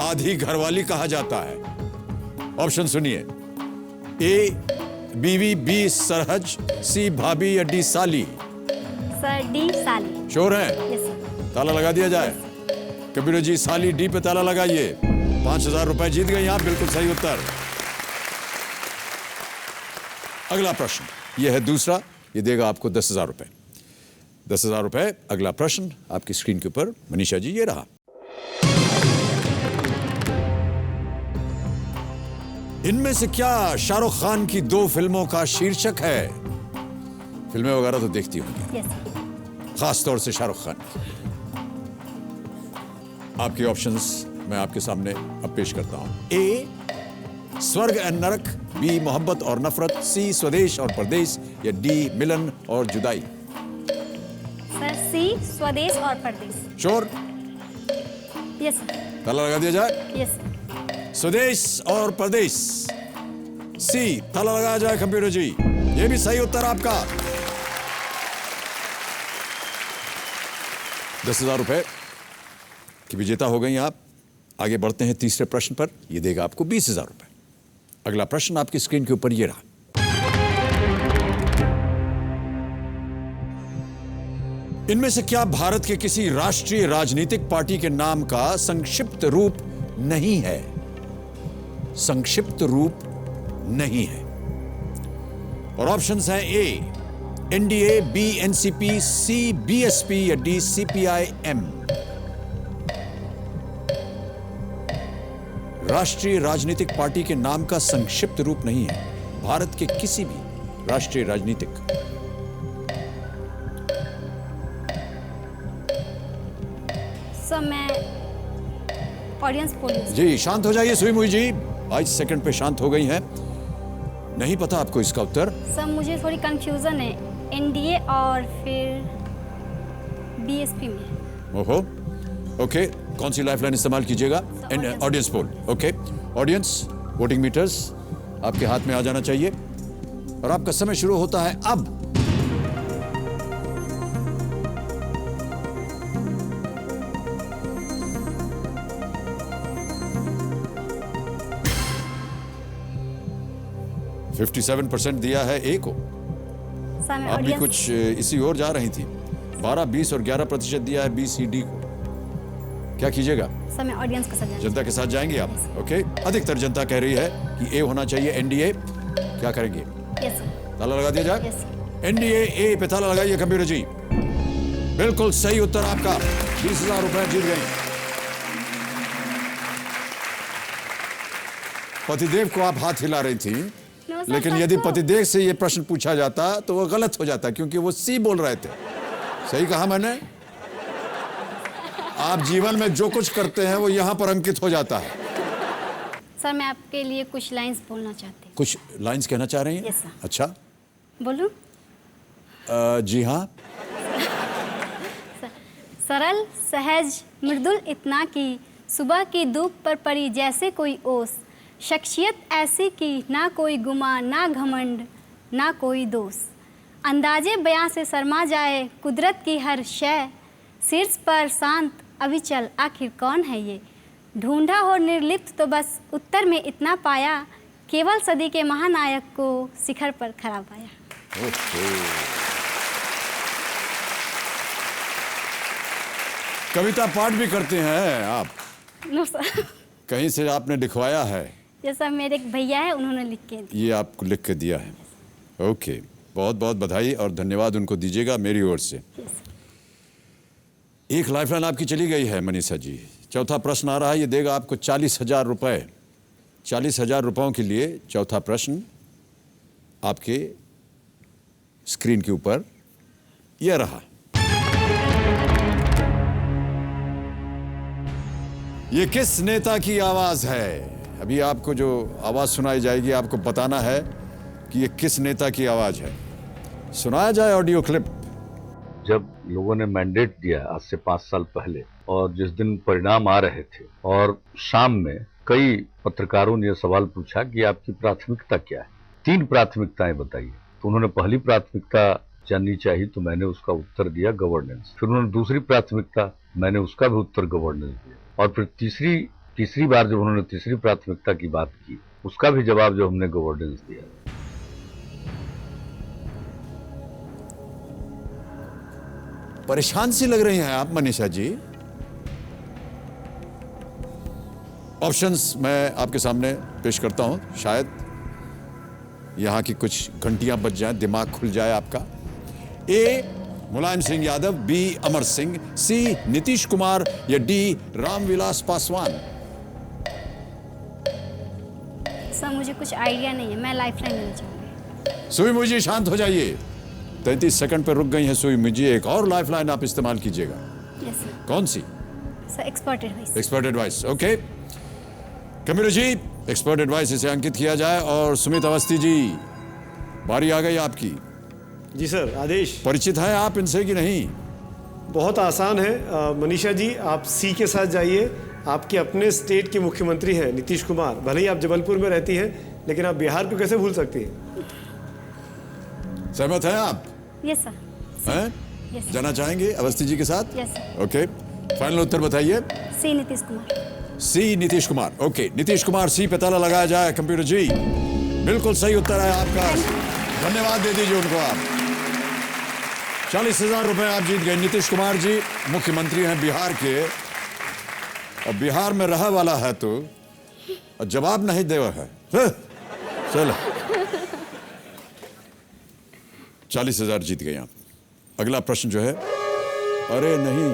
आधी घरवाली कहा जाता है? ऑप्शन सुनिए। ए बीवी, बी सरहज, सी भाभी, या डी साली? सर डी साली। श्योर है? Yes sir. ताला लगा दिया जाए। कबीर जी साली, डी पे ताला लगाइए। 5,000 रुपए जीत गई आप, बिल्कुल सही उत्तर। अगला प्रश्न यह है दूसरा, ये देगा आपको 10,000 रुपए। 10,000 रुपए। अगला प्रश्न आपकी स्क्रीन के ऊपर मनीषा जी ये रहा। इनमें से क्या शाहरुख खान की 2 फिल्मों का शीर्षक है? फिल्में वगैरह तो देखती होंगी, यस सर। खास तौर से शाहरुख खान। आपके ऑप्शंस मैं आपके सामने अब पेश करता हूं। ए स्वर्ग एंड नरक, बी मोहब्बत और नफरत, सी स्वदेश और परदेश, या डी मिलन और जुदाई? सर सी स्वदेश और परदेश। श्योर? Yes sir. ताला लगा दिया जाए। Yes sir. स्वदेश और परदेश, सी। ताला लगाया जाए कंप्यूटर जी, ये भी सही उत्तर आपका। 10,000 रुपए की विजेता हो गई आप। आगे बढ़ते हैं तीसरे प्रश्न पर, यह देगा आपको 20,000 रुपए। अगला प्रश्न आपकी स्क्रीन के ऊपर यह रहा। इनमें से क्या भारत के किसी राष्ट्रीय राजनीतिक पार्टी के नाम का संक्षिप्त रूप नहीं है? संक्षिप्त रूप नहीं है। और ऑप्शंस हैं ए एनडीए, बी एनसीपी, सी बीएसपी, या डी सीपीआईएम? राष्ट्रीय राजनीतिक पार्टी के नाम का संक्षिप्त रूप नहीं है भारत के किसी भी राष्ट्रीय राजनीतिक। सर मैं ऑडियंस पोलिंग। जी शांत हो जाइए सुई मुई जी, 22 सेकंड पे शांत हो गई हैं। नहीं पता आपको इसका उत्तर? सर मुझे थोड़ी कंफ्यूजन है, एनडीए और फिर बीएसपी में। ओहो, ओके, कौन सी लाइफलाइन इस्तेमाल कीजिएगा? Audience poll. Okay, audience voting meters आपके हाथ में आ जाना चाहिए और आपका समय शुरू होता है अब। 57% दिया है ए को। सर मैं आप भी ऑडियंस कुछ इसी ओर जा रही थी। 12, 20 और 11% दिया है बी सी डी को। क्या कीजिएगा? सर मैं ऑडियंस के साथ जाना जनता के साथ जाएंगे आप? ओके। अधिकतर जनता कह रही है कि ए होना चाहिए, एनडीए। क्या करेंगे? Yes sir. ताला लगा दिया जाए? यस एनडीए ए पे ताला लगाइए कंप्यूटर जी। बिल्कुल सही उत्तर आपका। 20,000 रुपए जीत गए। पतिदेव को आप हाथ हिला रही थी, सर, लेकिन यदि पतिदेव से ये प्रश्न पूछा जाता तो वो गलत हो जाता, क्योंकि वो सी बोल रहे थे। सही कहा मैंने? आप जीवन में जो कुछ करते हैं वो यहां पर अंकित हो जाता है। सर मैं आपके लिए कुछ लाइंस बोलना चाहती कुछ लाइंस कहना चाह रही हैं? Yes, sir. अच्छा। बोलूं? जी हाँ। सरल सहज मृदुल इतना कि सुबह की धूप पर पड़ी जैसे कोई ओस, शख्सियत ऐसी कि ना कोई गुमान ना घमंड ना कोई दोष, अंदाजे बयां से शर्मा जाए कुदरत की हर शय, शीर्ष पर शांत अविचल आखिर कौन है ये, ढूंढा हो निर्लिप्त तो बस उत्तर में इतना पाया, केवल सदी के महानायक को शिखर पर खड़ा पाया। कविता पाठ भी करते हैं आप? No sir. कहीं से आपने लिखवाया है? जैसा मेरे एक भैया है उन्होंने लिख के दिया। ये आपको लिख के दिया है? ओके, बहुत बहुत बधाई और धन्यवाद उनको दीजिएगा मेरी ओर से। एक लाइफलाइन आपकी चली गई है मनीषा जी। चौथा प्रश्न आ रहा है, ये देगा आपको 40,000 रुपए। 40,000 रुपयों के लिए चौथा प्रश्न आपके स्क्रीन के ऊपर यह रहा। ये किस नेता की आवाज है? अभी आपको जो आवाज सुनाई जाएगी आपको बताना है कि ये किस नेता की आवाज है। सुनाया जाए ऑडियो क्लिप। जब लोगों ने मैंडेट दिया आज से 5 साल पहले, और जिस दिन परिणाम आ रहे थे, और शाम में कई पत्रकारों ने यह सवाल पूछा कि आपकी प्राथमिकता क्या है, 3 प्राथमिकताएं बताइए। तो उन्होंने पहली प्राथमिकता जाननी चाहिए, तो मैंने उसका उत्तर दिया गवर्नेंस। फिर उन्होंने दूसरी प्राथमिकता, मैंने उसका भी उत्तर गवर्नेंस दिया। और फिर तीसरी बार जब उन्होंने तीसरी प्राथमिकता की बात की, उसका भी जवाब जो हमने गवर्नेंस दिया। परेशान सी लग रही हैं आप मनीषा जी। ऑप्शंस मैं आपके सामने पेश करता हूं, शायद यहां की कुछ घंटियां बज जाएं, दिमाग खुल जाए आपका। ए मुलायम सिंह यादव, बी अमर सिंह, सी नीतीश कुमार या डी रामविलास पासवान। सर मुझे कुछ आइडिया नहीं है, मैं लाइफलाइन लेना चाहूँगी। सुई मुझी शांत हो जाइए। 33 सेकंड पर रुक गई है सुई मुझी। एक और लाइफलाइन आप इस्तेमाल कीजिएगा। Yes sir. कौन सी? Sir expert advice. Expert advice, okay. कमिरो जी, एक्सपर्ट एडवाइस इसे अंकित किया जाए। और सुमित अवस्थी जी, बारी आ गई आपकी। जी सर, आदेश। परिचित हैं आप इनसे कि नहीं? बहुत आसान है मनीषा जी, आप सी के साथ जाइए। आपके अपने स्टेट के मुख्यमंत्री हैं नीतीश कुमार। भले ही आप जबलपुर में रहती हैं, लेकिन आप बिहार को कैसे भूल सकती हैं? सहमत हैं आप? Yes sir. हैं? यस। जाना चाहेंगे अवस्थी जी के साथ? Yes sir. ओके, फाइनल उत्तर बताइए। सी नीतीश कुमार। सी नीतीश कुमार, ओके। नीतीश कुमार सी पे ताला लगाया जाए कंप्यूटर जी। बिल्कुल सही उत्तर है आपका। धन्यवाद दे दीजिए उनको आप। 40,000 रुपए आप जीत गए। नीतीश कुमार जी मुख्यमंत्री हैं बिहार के, और बिहार में रहा वाला है तो जवाब नहीं देवा है। चलो 40,000 जीत गए आप। अगला प्रश्न जो है, अरे नहीं,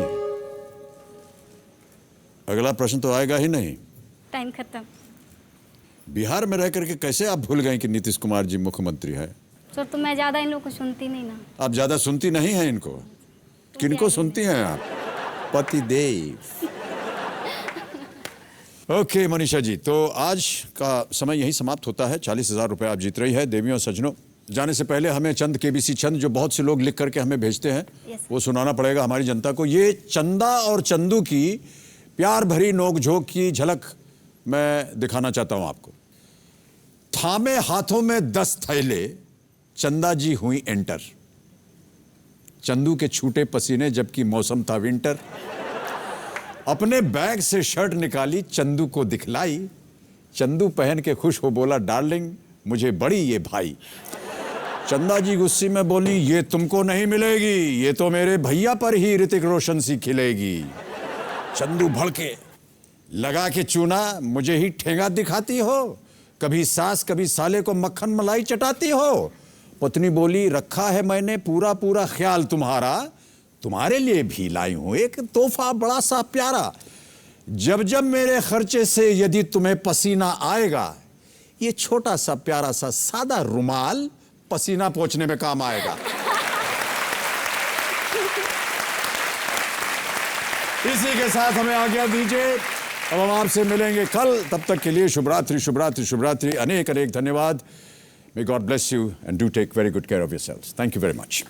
अगला प्रश्न तो आएगा ही नहीं। टाइम खत्म। बिहार में रह करके कैसे आप भूल गए कि नीतीश कुमार जी मुख्यमंत्री है? सर तो मैं ज्यादा इन लोगों को सुनती नहीं ना। आप ज्यादा सुनती नहीं हैं इनको? किनको सुनती हैं आप? पतिदेव। ओके मनीषा जी, तो आज का समय यही समाप्त होता है। 40,000 रुपए आप जीत रही है। देवियों सज्जनों, जाने से पहले हमें चंद केबीसी छंद जो बहुत से लोग लिख करके हमें भेजते हैं, वो सुनाना पड़ेगा हमारी जनता को। ये चंदा और चंदू की प्यार भरी नोकझोंक की झलक मैं दिखाना चाहता हूं आपको। थामे हाथों में 10 थैले, चंदा जी हुई एंटर। चंदू के छूटे पसीने जबकि मौसम था विंटर। अपने बैग से शर्ट निकाली, चंदू को दिखलाई। चंदू पहन के खुश हो बोला डार्लिंग मुझे बड़ी ये भाई। चंदा जी गुस्से में बोली, ये तुमको नहीं मिलेगी, ये तो मेरे भैया पर ही ऋतिक रोशन सी खिलेगी। चंदू भड़के, लगा के चूना, मुझे ही ठेंगा दिखाती हो, कभी सास कभी साले को मक्खन मलाई चटाती हो। पत्नी बोली, रखा है मैंने पूरा पूरा ख्याल तुम्हारा, तुम्हारे लिए भी लाई हूं एक तोहफा बड़ा सा प्यारा। जब जब मेरे खर्चे से यदि तुम्हें पसीना आएगा, ये छोटा सा प्यारा सा सादा रुमाल पसीना पोंछने में काम आएगा। इसी के साथ हमें आज्ञा दीजिए, अब हम आपसे मिलेंगे कल। तब तक के लिए शुभ रात्रि, शुभ रात्रि, शुभ रात्रि। अनेक अनेक धन्यवाद। May God bless you and do take very good care of yourselves. Thank you very much.